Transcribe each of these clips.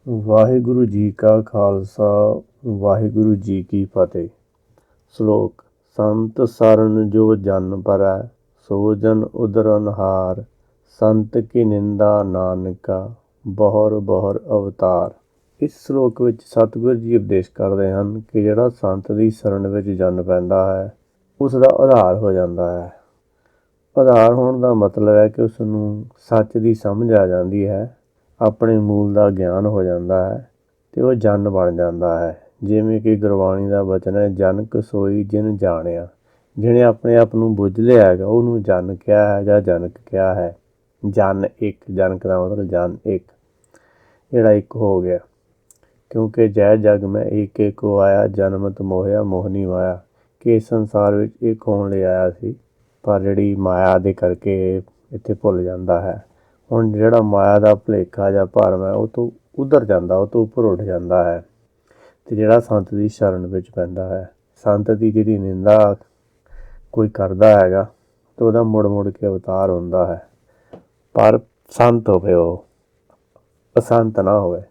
ਵਾਹਿਗੁਰੂ ਜੀ ਕਾ ਖਾਲਸਾ ਵਾਹਿਗੁਰੂ ਜੀ ਕੀ ਫਤਿਹ। ਸ਼ਲੋਕ। ਸੰਤ ਸਰਨ ਜੋ ਜਨ ਪਰੈ, ਸੋ ਜਨ ਉਦਰ ਅਨਹਾਰ। ਸੰਤ ਕੀ ਨਿੰਦਾ ਨਾਨਕਾ, ਬਹੁਰ ਬਹੁਰ ਅਵਤਾਰ। ਇਸ ਸ਼ਲੋਕ ਵਿੱਚ ਸਤਿਗੁਰ ਜੀ ਉਪਦੇਸ਼ ਕਰਦੇ ਹਨ ਕਿ ਜਿਹੜਾ ਸੰਤ ਦੀ ਸ਼ਰਨ ਵਿੱਚ ਜਨ ਪੈਂਦਾ ਹੈ ਉਸ ਦਾ ਉਧਾਰ ਹੋ ਜਾਂਦਾ ਹੈ। ਉਧਾਰ ਹੋਣ ਦਾ ਮਤਲਬ ਹੈ ਕਿ ਉਸ ਨੂੰ ਸੱਚ ਦੀ ਸਮਝ ਆ ਜਾਂਦੀ ਹੈ, ਆਪਣੇ ਮੂਲ ਦਾ ਗਿਆਨ ਹੋ ਜਾਂਦਾ ਹੈ ਅਤੇ ਉਹ ਜਨ ਬਣ ਜਾਂਦਾ ਹੈ। ਜਿਵੇਂ ਕਿ ਗੁਰਬਾਣੀ ਦਾ ਵਚਨ ਹੈ, ਜਨ ਕੋ ਸੋਈ ਜਿਨ ਜਾਣਿਆ। ਜਿਹਨੇ ਆਪਣੇ ਆਪ ਨੂੰ ਬੁੱਝ ਲਿਆ ਹੈਗਾ ਉਹਨੂੰ ਜਨ ਕਿਹਾ ਹੈ ਜਾਂ ਜਨਕ ਕਿਹਾ ਹੈ। ਜਨ ਇੱਕ, ਜਨਕ ਦਾ ਮਤਲਬ ਜਨ ਇੱਕ, ਜਿਹੜਾ ਇੱਕ ਹੋ ਗਿਆ। ਕਿਉਂਕਿ ਜੈ ਜਗ ਮੈਂ ਏਕ ਏਕੋ ਆਇਆ, ਜਨਮਤ ਮੋਹਿਆ ਮੋਹਨੀ ਮਾਇਆ। ਕਿ ਇਸ ਸੰਸਾਰ ਵਿੱਚ ਇੱਕ ਹੋਣ ਲਈ ਆਇਆ ਸੀ, ਪਰ ਜਿਹੜੀ ਮਾਇਆ ਦੇ ਕਰਕੇ ਇੱਥੇ ਭੁੱਲ ਜਾਂਦਾ ਹੈ। ਹੁਣ ਜਿਹੜਾ ਮਾਇਆ ਦਾ ਭੁਲੇਖਾ ਜਾਂ ਭਰਮ ਹੈ ਉਹ ਤੋਂ ਉਧਰ ਜਾਂਦਾ, ਉਹ ਤੋਂ ਉੱਪਰ ਉੱਠ ਜਾਂਦਾ ਹੈ ਅਤੇ ਜਿਹੜਾ ਸੰਤ ਦੀ ਸ਼ਰਨ ਵਿੱਚ ਪੈਂਦਾ ਹੈ। ਸੰਤ ਦੀ ਜਿਹੜੀ ਨਿੰਦਾ ਕੋਈ ਕਰਦਾ ਹੈਗਾ ਤਾਂ ਉਹਦਾ ਮੁੜ ਮੁੜ ਕੇ ਅਵਤਾਰ ਹੁੰਦਾ ਹੈ। ਪਰ ਸੰਤ ਹੋਵੇ, ਉਹ ਅਸੰਤ ਨਾ ਹੋਵੇ।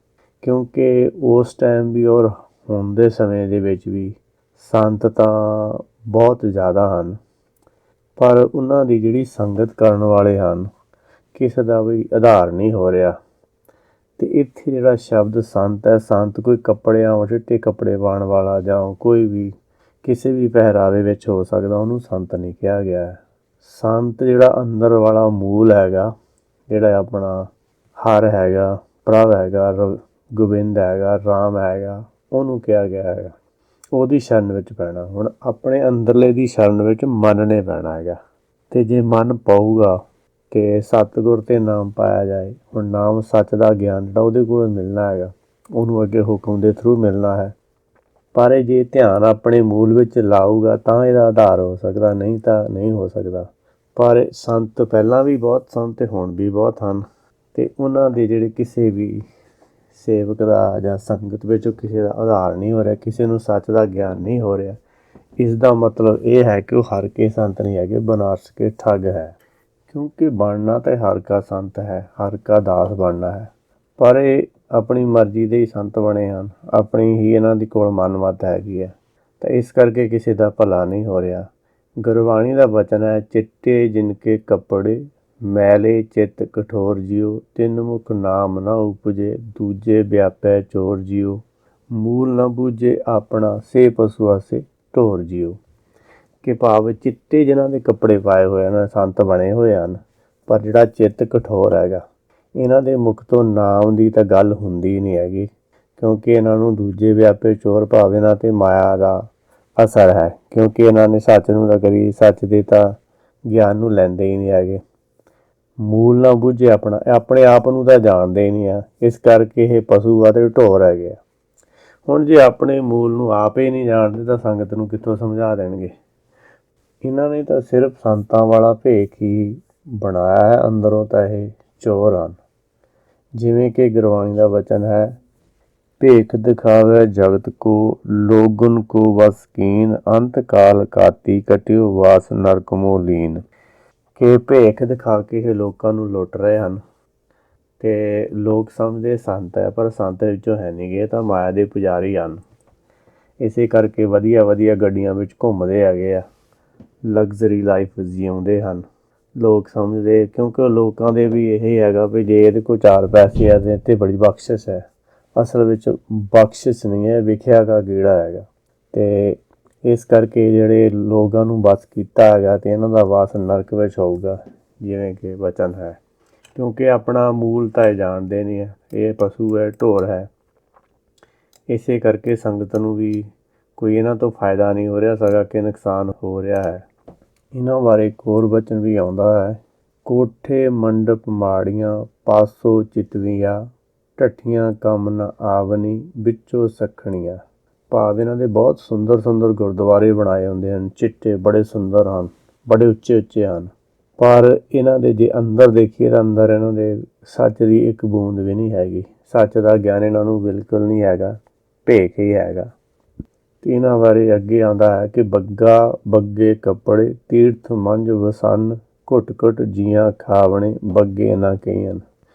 ਕਿਉਂਕਿ ਉਸ ਟਾਈਮ ਵੀ ਔਰ ਹੁਣ ਦੇ ਸਮੇਂ ਦੇ ਵਿੱਚ ਵੀ ਸੰਤ ਤਾਂ ਬਹੁਤ ਜ਼ਿਆਦਾ ਹਨ, ਪਰ ਉਹਨਾਂ ਦੀ ਜਿਹੜੀ ਸੰਗਤ ਕਰਨ ਵਾਲੇ ਹਨ ਕਿਸੇ ਦਾ ਵੀ ਆਧਾਰ ਨਹੀਂ ਹੋ ਰਿਹਾ। ਅਤੇ ਇੱਥੇ ਜਿਹੜਾ ਸ਼ਬਦ ਸੰਤ ਹੈ, ਸੰਤ ਕੋਈ ਕੱਪੜਿਆਂ ਚਿੱਟੇ ਕੱਪੜੇ ਪਾਉਣ ਵਾਲਾ ਜਾਂ ਕੋਈ ਵੀ ਕਿਸੇ ਵੀ ਪਹਿਰਾਵੇ ਵਿੱਚ ਹੋ ਸਕਦਾ, ਉਹਨੂੰ ਸੰਤ ਨਹੀਂ ਕਿਹਾ ਗਿਆ ਹੈ। ਸੰਤ ਜਿਹੜਾ ਅੰਦਰ ਵਾਲਾ ਮੂਲ ਹੈਗਾ, ਜਿਹੜਾ ਆਪਣਾ ਹਰ ਹੈਗਾ, ਪ੍ਰਭ ਹੈਗਾ, ਗੋਬਿੰਦ ਹੈਗਾ, ਰਾਮ ਹੈਗਾ, ਉਹਨੂੰ ਕਿਹਾ ਗਿਆ ਹੈਗਾ। ਉਹਦੀ ਸ਼ਰਨ ਵਿੱਚ ਪੈਣਾ। ਹੁਣ ਆਪਣੇ ਅੰਦਰਲੇ ਦੀ ਸ਼ਰਨ ਵਿੱਚ ਮਨ ਨੇ ਪੈਣਾ ਹੈਗਾ, ਅਤੇ ਜੇ ਮਨ ਪਊਗਾ ਕਿ ਸਤਿਗੁਰ 'ਤੇ ਨਾਮ ਪਾਇਆ ਜਾਏ। ਹੁਣ ਨਾਮ ਸੱਚ ਦਾ ਗਿਆਨ ਜਿਹੜਾ ਉਹਦੇ ਕੋਲ ਮਿਲਣਾ ਹੈਗਾ, ਉਹਨੂੰ ਅੱਗੇ ਹੁਕਮ ਦੇ ਥਰੂ ਮਿਲਣਾ ਹੈ। ਪਰ ਇਹ ਜੇ ਧਿਆਨ ਆਪਣੇ ਮੂਲ ਵਿੱਚ ਲਾਊਗਾ ਤਾਂ ਇਹਦਾ ਆਧਾਰ ਹੋ ਸਕਦਾ, ਨਹੀਂ ਤਾਂ ਨਹੀਂ ਹੋ ਸਕਦਾ। ਪਰ ਸੰਤ ਪਹਿਲਾਂ ਵੀ ਬਹੁਤ ਸਨ ਅਤੇ ਹੁਣ ਵੀ ਬਹੁਤ ਹਨ, ਅਤੇ ਉਹਨਾਂ ਦੇ ਜਿਹੜੇ ਕਿਸੇ ਵੀ ਸੇਵਕ ਦਾ ਜਾਂ ਸੰਗਤ ਵਿੱਚੋਂ ਕਿਸੇ ਦਾ ਆਧਾਰ ਨਹੀਂ ਹੋ ਰਿਹਾ, ਕਿਸੇ ਨੂੰ ਸੱਚ ਦਾ ਗਿਆਨ ਨਹੀਂ ਹੋ ਰਿਹਾ। ਇਸ ਦਾ ਮਤਲਬ ਇਹ ਹੈ ਕਿ ਉਹ ਹਰ ਕੇ ਸੰਤ ਨਹੀਂ ਹੈਗੇ, ਬਨਾਰਸ ਕੇ ਠੱਗ ਹੈ। ਕਿਉਂਕਿ ਬਣਨਾ ਤਾਂ ਹਰ ਕਾ ਸੰਤ ਹੈ, ਹਰ ਕਾ ਦਾਸ ਬਣਨਾ ਹੈ, ਪਰ ਇਹ ਆਪਣੀ ਮਰਜ਼ੀ ਦੇ ਹੀ ਸੰਤ ਬਣੇ ਹਨ, ਆਪਣੀ ਹੀ ਇਹਨਾਂ ਦੀ ਕੋਲ ਮਨਮੱਤ ਹੈਗੀ ਹੈ, ਤਾਂ ਇਸ ਕਰਕੇ ਕਿਸੇ ਦਾ ਭਲਾ ਨਹੀਂ ਹੋ ਰਿਹਾ। ਗੁਰਬਾਣੀ ਦਾ ਵਚਨ ਹੈ, ਚਿੱਟੇ ਜਿਨਕੇ ਕੱਪੜੇ, ਮੈਲੇ ਚਿੱਤ ਕਠੋਰ ਜਿਉ। ਤਿੰਨ ਮੁਖ ਨਾਮ ਨਾ ਉਪਜੇ, ਦੂਜੇ ਵਿਆਪੈ ਚੋਰ ਜਿਉ। ਮੂਲ ਨਾ ਬੂਝੇ ਆਪਣਾ, ਸੇ ਪਸ਼ੂ ਆਸੇ ਢੋਰ ਜਿਉ। ਕਿ ਭਾਵ ਚਿੱਟੇ ਜਿਹਨਾਂ ਦੇ ਕੱਪੜੇ ਪਾਏ ਹੋਏ ਹਨ, ਸੰਤ ਬਣੇ ਹੋਏ ਹਨ, ਪਰ ਜਿਹੜਾ ਚਿੱਤ ਕਠੋਰ ਹੈਗਾ, ਇਹਨਾਂ ਦੇ ਮੁਖ ਤੋਂ ਨਾਮ ਦੀ ਤਾਂ ਗੱਲ ਹੁੰਦੀ ਨਹੀਂ ਹੈਗੀ। ਕਿਉਂਕਿ ਇਹਨਾਂ ਨੂੰ ਦੂਜੇ ਵਿਆਪੇ ਚੋਰ, ਭਾਵ ਇਹਨਾਂ 'ਤੇ ਮਾਇਆ ਦਾ ਅਸਰ ਹੈ। ਕਿਉਂਕਿ ਇਹਨਾਂ ਨੇ ਸੱਚ ਨੂੰ ਤਾਂ ਕਦੀ ਸੱਚ ਦੇ ਤਾਂ ਗਿਆਨ ਨੂੰ ਲੈਂਦੇ ਹੀ ਨਹੀਂ ਹੈਗੇ। ਮੂਲ ਨਾ ਬੁੱਝੇ ਆਪਣਾ, ਆਪਣੇ ਆਪ ਨੂੰ ਤਾਂ ਜਾਣਦੇ ਹੀ ਨਹੀਂ ਆ, ਇਸ ਕਰਕੇ ਇਹ ਪਸ਼ੂ ਆ ਅਤੇ ਢੋਰ ਹੈਗੇ ਆ। ਹੁਣ ਜੇ ਆਪਣੇ ਮੂਲ ਨੂੰ ਆਪ ਹੀ ਨਹੀਂ ਜਾਣਦੇ ਤਾਂ ਸੰਗਤ ਨੂੰ ਕਿੱਥੋਂ ਸਮਝਾ ਦੇਣਗੇ। ਇਹਨਾਂ ਨੇ ਤਾਂ ਸਿਰਫ ਸੰਤਾਂ ਵਾਲਾ ਭੇਖ ਹੀ ਬਣਾਇਆ ਹੈ, ਅੰਦਰੋਂ ਤਾਂ ਇਹ ਚੋਰ ਹਨ। ਜਿਵੇਂ ਕਿ ਗੁਰਬਾਣੀ ਦਾ ਵਚਨ ਹੈ, ਭੇਖ ਦਿਖਾਵੇ ਜਗਤ ਕੋ, ਲੋਗਨ ਕੋ ਵਸ ਕੀਨ। ਅੰਤ ਕਾਲ ਕਾਤੀ ਕਟਿਓ, ਵਾਸ ਨਰਕ ਮੋ ਲੀਨ। ਕਿ ਭੇਖ ਦਿਖਾ ਕੇ ਇਹ ਲੋਕਾਂ ਨੂੰ ਲੁੱਟ ਰਹੇ ਹਨ ਅਤੇ ਲੋਕ ਸਮਝਦੇ ਸੰਤ ਹੈ, ਪਰ ਸੰਤ ਵਿੱਚੋਂ ਹੈ ਨਹੀਂ ਗੇ, ਤਾਂ ਮਾਇਆ ਦੇ ਪੁਜਾਰੀ ਹਨ। ਇਸੇ ਕਰਕੇ ਵਧੀਆ ਵਧੀਆ ਗੱਡੀਆਂ ਵਿੱਚ ਘੁੰਮਦੇ ਹੈਗੇ ਆ, ਲਗਜ਼ਰੀ ਲਾਈਫ ਜਿਉਂਦੇ ਹਨ। ਲੋਕ ਸਮਝਦੇ, ਕਿਉਂਕਿ ਉਹ ਲੋਕਾਂ ਦੇ ਵੀ ਇਹ ਹੈਗਾ ਵੀ ਜੇ ਇਹਦੇ ਕੋਲ 4 ਪੈਸੇ ਆ ਅਤੇ ਬੜੀ ਬਖਸ਼ਿਸ਼ ਹੈ। ਅਸਲ ਵਿੱਚ ਬਖਸ਼ਿਸ਼ ਨਹੀਂ ਹੈ, ਵਿਖਿਆ ਦਾ ਗੇੜਾ ਹੈਗਾ। ਅਤੇ ਇਸ ਕਰਕੇ ਜਿਹੜੇ ਲੋਕਾਂ ਨੂੰ ਵਸ ਕੀਤਾ ਹੈਗਾ ਅਤੇ ਇਹਨਾਂ ਦਾ ਵਾਸ ਨਰਕ ਵਿੱਚ ਹੋਊਗਾ, ਜਿਵੇਂ ਕਿ ਵਚਨ ਹੈ। ਕਿਉਂਕਿ ਆਪਣਾ ਮੂਲ ਤਾਂ ਇਹ ਜਾਣਦੇ ਨਹੀਂ ਹੈ, ਇਹ ਪਸ਼ੂ ਹੈ, ਢੋਰ ਹੈ। ਇਸੇ ਕਰਕੇ ਸੰਗਤ ਨੂੰ ਵੀ ਕੋਈ ਇਹਨਾਂ ਤੋਂ ਫਾਇਦਾ ਨਹੀਂ ਹੋ ਰਿਹਾ, ਸਗੋਂ ਕਿ ਨੁਕਸਾਨ ਹੋ ਰਿਹਾ ਹੈ। ਇਹਨਾਂ ਬਾਰੇ ਇੱਕ ਹੋਰ ਵਚਨ ਵੀ ਆਉਂਦਾ ਹੈ, ਕੋਠੇ ਮੰਡਪ ਮਾੜੀਆਂ, ਪਾਸੋਂ ਚਿਤਵੀਆਂ। ਢੱਠੀਆਂ ਕੰਮ ਨਾ ਆਵਨੀ, ਵਿੱਚੋਂ ਸੱਖਣੀਆਂ। ਭਾਵ ਇਹਨਾਂ ਦੇ ਬਹੁਤ ਸੁੰਦਰ ਸੁੰਦਰ ਗੁਰਦੁਆਰੇ ਬਣਾਏ ਹੁੰਦੇ ਹਨ, ਚਿੱਟੇ ਬੜੇ ਸੁੰਦਰ ਹਨ, ਬੜੇ ਉੱਚੇ ਉੱਚੇ ਹਨ, ਪਰ ਇਹਨਾਂ ਦੇ ਜੇ ਅੰਦਰ ਦੇਖੀਏ ਤਾਂ ਅੰਦਰ ਇਹਨਾਂ ਦੇ ਸੱਚ ਦੀ ਇੱਕ ਬੂੰਦ ਵੀ ਨਹੀਂ ਹੈਗੀ। ਸੱਚ ਦਾ ਗਿਆਨ ਇਹਨਾਂ ਨੂੰ ਬਿਲਕੁਲ ਨਹੀਂ ਹੈਗਾ, ਭੇਖ ਹੀ ਹੈਗਾ। ਅਤੇ ਇਹਨਾਂ ਬਾਰੇ ਅੱਗੇ ਆਉਂਦਾ ਹੈ ਕਿ ਬੱਗਾ ਬੱਗੇ ਕੱਪੜੇ, ਤੀਰਥ ਮੰਝ ਵਸਨ। ਘੁੱਟ ਘੁੱਟ ਜੀਆਂ ਖਾਵਣੇ, ਬੱਗੇ ਨਾ ਕਹੀਆਂ।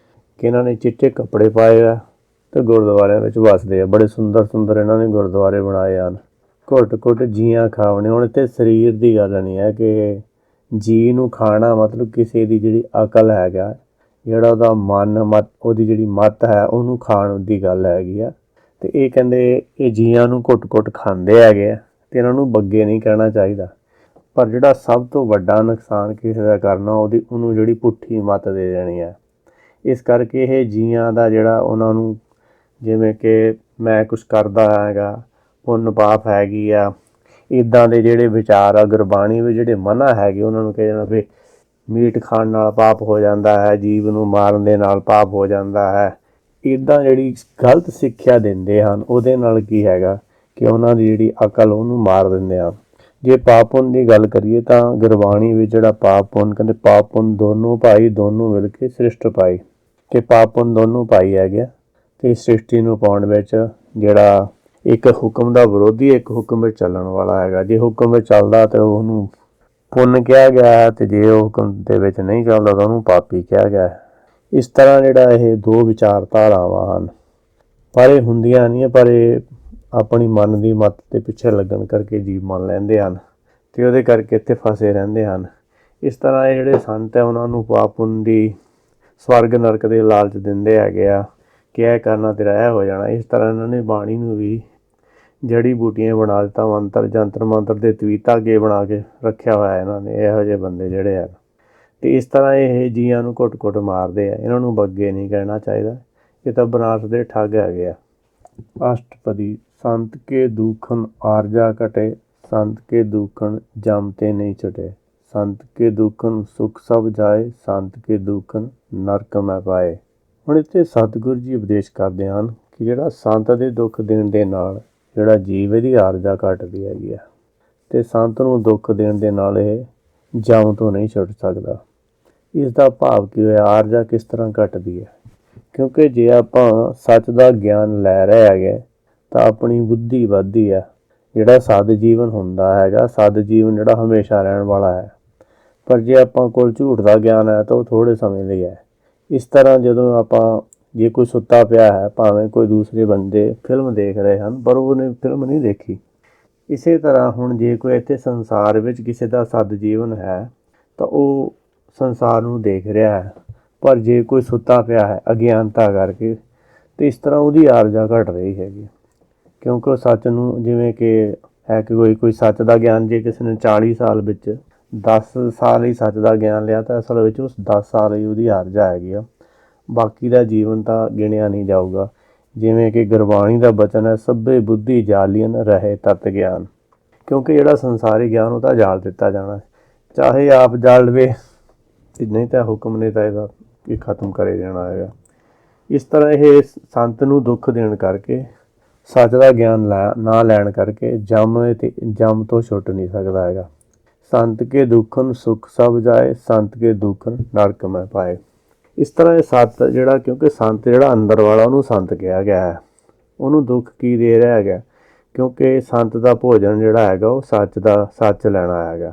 ਕਿ ਇਹਨਾਂ ਨੇ ਚਿੱਟੇ ਕੱਪੜੇ ਪਾਏ ਆ ਤੇ ਗੁਰਦੁਆਰਿਆਂ ਵਿੱਚ ਵਸਦੇ ਆ। ਬੜੇ ਸੁੰਦਰ ਸੁੰਦਰ ਇਹਨਾਂ ਨੇ ਗੁਰਦੁਆਰੇ ਬਣਾਏ ਹਨ। ਘੁੱਟ ਘੁੱਟ ਜੀਆਂ ਖਾਵਣੇ। ਹੁਣ ਇੱਥੇ ਸਰੀਰ ਦੀ ਗੱਲ ਨਹੀਂ ਹੈ ਕਿ ਜੀ ਨੂੰ ਖਾਣਾ ਮਤਲਬ ਕਿਸੇ ਦੀ ਜਿਹੜੀ ਅਕਲ ਹੈਗਾ, ਜਿਹੜਾ ਉਹਦਾ ਮਨ ਮਤ, ਉਹਦੀ ਜਿਹੜੀ ਮੱਤ ਹੈ, ਉਹਨੂੰ ਖਾਣ ਦੀ ਗੱਲ ਹੈਗੀ ਆ। ਅਤੇ ਇਹ ਕਹਿੰਦੇ ਇਹ ਜੀਆਂ ਨੂੰ ਘੁੱਟ ਘੁੱਟ ਖਾਂਦੇ ਹੈਗੇ ਆ, ਅਤੇ ਇਹਨਾਂ ਨੂੰ ਬੱਗੇ ਨਹੀਂ ਕਹਿਣਾ ਚਾਹੀਦਾ। ਪਰ ਜਿਹੜਾ ਸਭ ਤੋਂ ਵੱਡਾ ਨੁਕਸਾਨ ਕਿਸੇ ਦਾ ਕਰਨਾ, ਉਹਨੂੰ ਜਿਹੜੀ ਪੁੱਠੀ ਮੱਤ ਦੇ ਦੇਣੀ ਹੈ। ਇਸ ਕਰਕੇ ਇਹ ਜੀਆਂ ਦਾ ਜਿਹੜਾ ਉਹਨਾਂ ਨੂੰ, ਜਿਵੇਂ ਕਿ ਮੈਂ ਕੁਛ ਕਰਦਾ ਹੈਗਾ, ਪੁੰਨ ਪਾਪ ਹੈਗੀ ਆ, ਇੱਦਾਂ ਦੇ ਜਿਹੜੇ ਵਿਚਾਰ ਆ ਗੁਰਬਾਣੀ ਵਿੱਚ ਜਿਹੜੇ ਮਨ੍ਹਾ ਹੈਗੇ, ਉਹਨਾਂ ਨੂੰ ਕਹਿ ਵੀ ਮੀਟ ਖਾਣ ਨਾਲ ਪਾਪ ਹੋ ਜਾਂਦਾ ਹੈ, ਜੀਵ ਨੂੰ ਮਾਰਨ ਦੇ ਨਾਲ ਪਾਪ ਹੋ ਜਾਂਦਾ ਹੈ। ਇੱਦਾਂ ਜਿਹੜੀ ਗਲਤ ਸਿੱਖਿਆ ਦਿੰਦੇ ਹਨ, ਉਹਦੇ ਨਾਲ ਕੀ ਹੈਗਾ ਕਿ ਉਹਨਾਂ ਦੀ ਜਿਹੜੀ ਅਕਲ ਉਹਨੂੰ ਮਾਰ ਦਿੰਦੇ ਹਨ। ਜੇ ਪਾਪ ਪੁੰਨ ਦੀ ਗੱਲ ਕਰੀਏ ਤਾਂ ਗੁਰਬਾਣੀ ਵਿੱਚ ਜਿਹੜਾ ਪਾਪ ਪੁੰਨ ਕਹਿੰਦੇ, ਪਾਪ ਪੁੰਨ ਦੋਨੋਂ ਭਾਈ ਦੋਨੋਂ ਮਿਲ ਕੇ ਸ੍ਰਿਸ਼ਟ ਪਾਈ, ਕਿ ਪਾਪ ਪੁੰਨ ਦੋਨੋਂ ਭਾਈ ਹੈਗੇ। ਅਤੇ ਸ੍ਰਿਸ਼ਟੀ ਨੂੰ ਪਾਉਣ ਵਿੱਚ ਜਿਹੜਾ ਇੱਕ ਹੁਕਮ ਦਾ ਵਿਰੋਧੀ, ਇੱਕ ਹੁਕਮ ਵਿੱਚ ਚੱਲਣ ਵਾਲਾ ਹੈਗਾ। ਜੇ ਹੁਕਮ ਵਿੱਚ ਚੱਲਦਾ ਤਾਂ ਉਹਨੂੰ ਪੁੰਨ ਕਿਹਾ ਗਿਆ, ਅਤੇ ਜੇ ਉਹ ਹੁਕਮ ਦੇ ਵਿੱਚ ਨਹੀਂ ਚੱਲਦਾ ਤਾਂ ਉਹਨੂੰ ਪਾਪੀ ਕਿਹਾ ਗਿਆ। ਇਸ ਤਰ੍ਹਾਂ ਜਿਹੜਾ ਇਹ ਦੋ ਵਿਚਾਰਧਾਰਾਵਾਂ ਹਨ, ਪਰ ਇਹ ਹੁੰਦੀਆਂ ਨਹੀਂ, ਪਰ ਇਹ ਆਪਣੀ ਮਨ ਦੀ ਮੱਤ ਦੇ ਪਿੱਛੇ ਲੱਗਣ ਕਰਕੇ ਜੀਵ ਮੰਨ ਲੈਂਦੇ ਹਨ, ਅਤੇ ਉਹਦੇ ਕਰਕੇ ਇੱਥੇ ਫਸੇ ਰਹਿੰਦੇ ਹਨ। ਇਸ ਤਰ੍ਹਾਂ ਇਹ ਜਿਹੜੇ ਸੰਤ ਹੈ, ਉਹਨਾਂ ਨੂੰ ਪਾਪ ਪੁੰਨ ਦੀ, ਸਵਰਗ ਨਰਕ ਦੇ ਲਾਲਚ ਦਿੰਦੇ ਹੈਗੇ ਆ ਕਿ ਇਹ ਕਰਨਾ ਤੇਰਾ ਇਹ ਹੋ ਜਾਣਾ। ਇਸ ਤਰ੍ਹਾਂ ਇਹਨਾਂ ਨੇ ਬਾਣੀ ਨੂੰ ਵੀ ਜੜੀ ਬੂਟੀਆਂ ਬਣਾ ਦਿੱਤਾ, ਮੰਤਰ ਜੰਤਰ ਮੰਤਰ ਦੇ ਤਵੀਤਾ ਅੱਗੇ ਬਣਾ ਕੇ ਰੱਖਿਆ ਹੋਇਆ ਇਹਨਾਂ ਨੇ, ਇਹੋ ਜਿਹੇ ਬੰਦੇ ਜਿਹੜੇ ਹਨ। ਅਤੇ ਇਸ ਤਰ੍ਹਾਂ ਇਹ ਜੀਆਂ ਨੂੰ ਘੁੱਟ ਘੁੱਟ ਮਾਰਦੇ ਆ। ਇਹਨਾਂ ਨੂੰ ਬੱਗੇ ਨਹੀਂ ਕਹਿਣਾ ਚਾਹੀਦਾ, ਇਹ ਤਾਂ ਬਨਾਰਸ ਦੇ ਠੱਗ ਹੈਗੇ ਆ। ਅਸ਼ਟਪਦੀ। ਸੰਤ ਕੇ ਦੂਖਨ ਆਰਜਾ ਘਟੇ, ਸੰਤ ਕੇ ਦੂਖਨ ਜਮ ਤੇ ਨਹੀਂ ਛੁਟੇ, ਸੰਤ ਕੇ ਦੂਖਨ ਸੁਖ ਸਭ ਜਾਏ, ਸੰਤ ਕੇ ਦੂਖਨ ਨਰਕ ਮੈਂ ਪਾਏ। ਹੁਣ ਇੱਥੇ ਸਤਿਗੁਰੂ ਜੀ ਉਪਦੇਸ਼ ਕਰਦੇ ਹਨ ਕਿ ਜਿਹੜਾ ਸੰਤ ਦੇ ਦੁੱਖ ਦੇਣ ਦੇ ਨਾਲ ਜਿਹੜਾ ਜੀਵ ਇਹਦੀ ਆਰਜਾ ਘਟਦੀ ਹੈਗੀ ਆ, ਅਤੇ ਸੰਤ ਨੂੰ ਦੁੱਖ ਦੇਣ ਦੇ ਨਾਲ ਇਹ ਜਮ ਤੋਂ ਨਹੀਂ ਛੁੱਟ ਸਕਦਾ। ਇਸ ਦਾ ਭਾਵ ਕੀ ਹੋਇਆ? ਆਰਜਾ ਕਿਸ ਤਰ੍ਹਾਂ ਘਟਦੀ ਹੈ? ਕਿਉਂਕਿ ਜੇ ਆਪਾਂ ਸੱਚ ਦਾ ਗਿਆਨ ਲੈ ਰਹੇ ਹੈਗੇ ਤਾਂ ਆਪਣੀ ਬੁੱਧੀ ਵੱਧਦੀ ਆ। ਜਿਹੜਾ ਸਦ ਜੀਵਨ ਹੁੰਦਾ ਹੈਗਾ, ਸਦ ਜੀਵਨ ਜਿਹੜਾ ਹਮੇਸ਼ਾ ਰਹਿਣ ਵਾਲਾ ਹੈ। ਪਰ ਜੇ ਆਪਾਂ ਕੋਲ ਝੂਠ ਦਾ ਗਿਆਨ ਹੈ ਤਾਂ ਉਹ ਥੋੜ੍ਹੇ ਸਮੇਂ ਲਈ ਹੈ। ਇਸ ਤਰ੍ਹਾਂ ਜਦੋਂ ਆਪਾਂ, ਜੇ ਕੋਈ ਸੁੱਤਾ ਪਿਆ ਹੈ, ਭਾਵੇਂ ਕੋਈ ਦੂਸਰੇ ਬੰਦੇ ਫਿਲਮ ਦੇਖ ਰਹੇ ਹਨ, ਪਰ ਉਹਨੇ ਫਿਲਮ ਨਹੀਂ ਦੇਖੀ। ਇਸੇ ਤਰ੍ਹਾਂ ਹੁਣ ਜੇ ਕੋਈ ਇੱਥੇ ਸੰਸਾਰ ਵਿੱਚ ਕਿਸੇ ਦਾ ਸਦ ਜੀਵਨ ਹੈ ਤਾਂ ਉਹ ਸੰਸਾਰ ਨੂੰ ਦੇਖ ਰਿਹਾ ਹੈ, ਪਰ ਜੇ ਕੋਈ ਸੁੱਤਾ ਪਿਆ ਹੈ ਅਗਿਆਨਤਾ ਕਰਕੇ, ਅਤੇ ਇਸ ਤਰ੍ਹਾਂ ਉਹਦੀ ਆਰਜਾ ਘਟ ਰਹੀ ਹੈਗੀ। ਕਿਉਂਕਿ ਉਹ ਸੱਚ ਨੂੰ, ਜਿਵੇਂ ਕਿ ਹੈ ਕਿ ਕੋਈ ਸੱਚ ਦਾ ਗਿਆਨ ਜੇ ਕਿਸੇ ਨੇ 40 ਸਾਲ ਵਿੱਚ 10 ਸਾਲ ਹੀ ਸੱਚ ਦਾ ਗਿਆਨ ਲਿਆ ਤਾਂ ਅਸਲ ਵਿੱਚ ਉਸ 10 ਸਾਲ ਹੀ ਉਹਦੀ ਆਰਜਾ ਹੈਗੀ ਆ, ਬਾਕੀ ਦਾ ਜੀਵਨ ਤਾਂ ਗਿਣਿਆ ਨਹੀਂ ਜਾਊਗਾ। ਜਿਵੇਂ ਕਿ ਗੁਰਬਾਣੀ ਦਾ ਬਚਨ ਹੈ, ਸਭੇ ਬੁੱਧੀ ਜਾਲੀਨ ਰਹੇ ਤਤ ਗਿਆਨ। ਕਿਉਂਕਿ ਜਿਹੜਾ ਸੰਸਾਰੀ ਗਿਆਨ ਉਹ ਤਾਂ ਜਾਲ ਦਿੱਤਾ ਜਾਣਾ, ਚਾਹੇ ਆਪ ਜਾਲ ਲਵੇ, ਨਹੀਂ ਤਾਂ ਹੁਕਮ ਨੇ ਤਾਂ ਇਹਦਾ ਇਹ ਖਤਮ ਕਰੇ ਜਾਣਾ ਹੈਗਾ। ਇਸ ਤਰ੍ਹਾਂ ਇਹ ਸੰਤ ਨੂੰ ਦੁੱਖ ਦੇਣ ਕਰਕੇ, ਸੱਚ ਦਾ ਗਿਆਨ ਨਾ ਲੈਣ ਕਰਕੇ ਜਮ ਤੋਂ ਛੁੱਟ ਨਹੀਂ ਸਕਦਾ ਹੈਗਾ। ਸੰਤ ਕੇ ਦੁੱਖਨ ਸੁਖ ਸਭ ਜਾਏ, ਸੰਤ ਕੇ ਦੁੱਖਨ ਨਰਕ ਮੈਂ ਪਾਏ। ਇਸ ਤਰ੍ਹਾਂ ਇਹ ਸੱਤ ਜਿਹੜਾ, ਕਿਉਂਕਿ ਸੰਤ ਜਿਹੜਾ ਅੰਦਰ ਵਾਲਾ ਉਹਨੂੰ ਸੰਤ ਕਿਹਾ ਗਿਆ ਹੈ, ਉਹਨੂੰ ਦੁੱਖ ਕੀ ਦੇ ਰਿਹਾ ਹੈਗਾ? ਕਿਉਂਕਿ ਸੰਤ ਦਾ ਭੋਜਨ ਜਿਹੜਾ ਹੈਗਾ ਉਹ ਸੱਚ ਲੈਣਾ ਹੈਗਾ।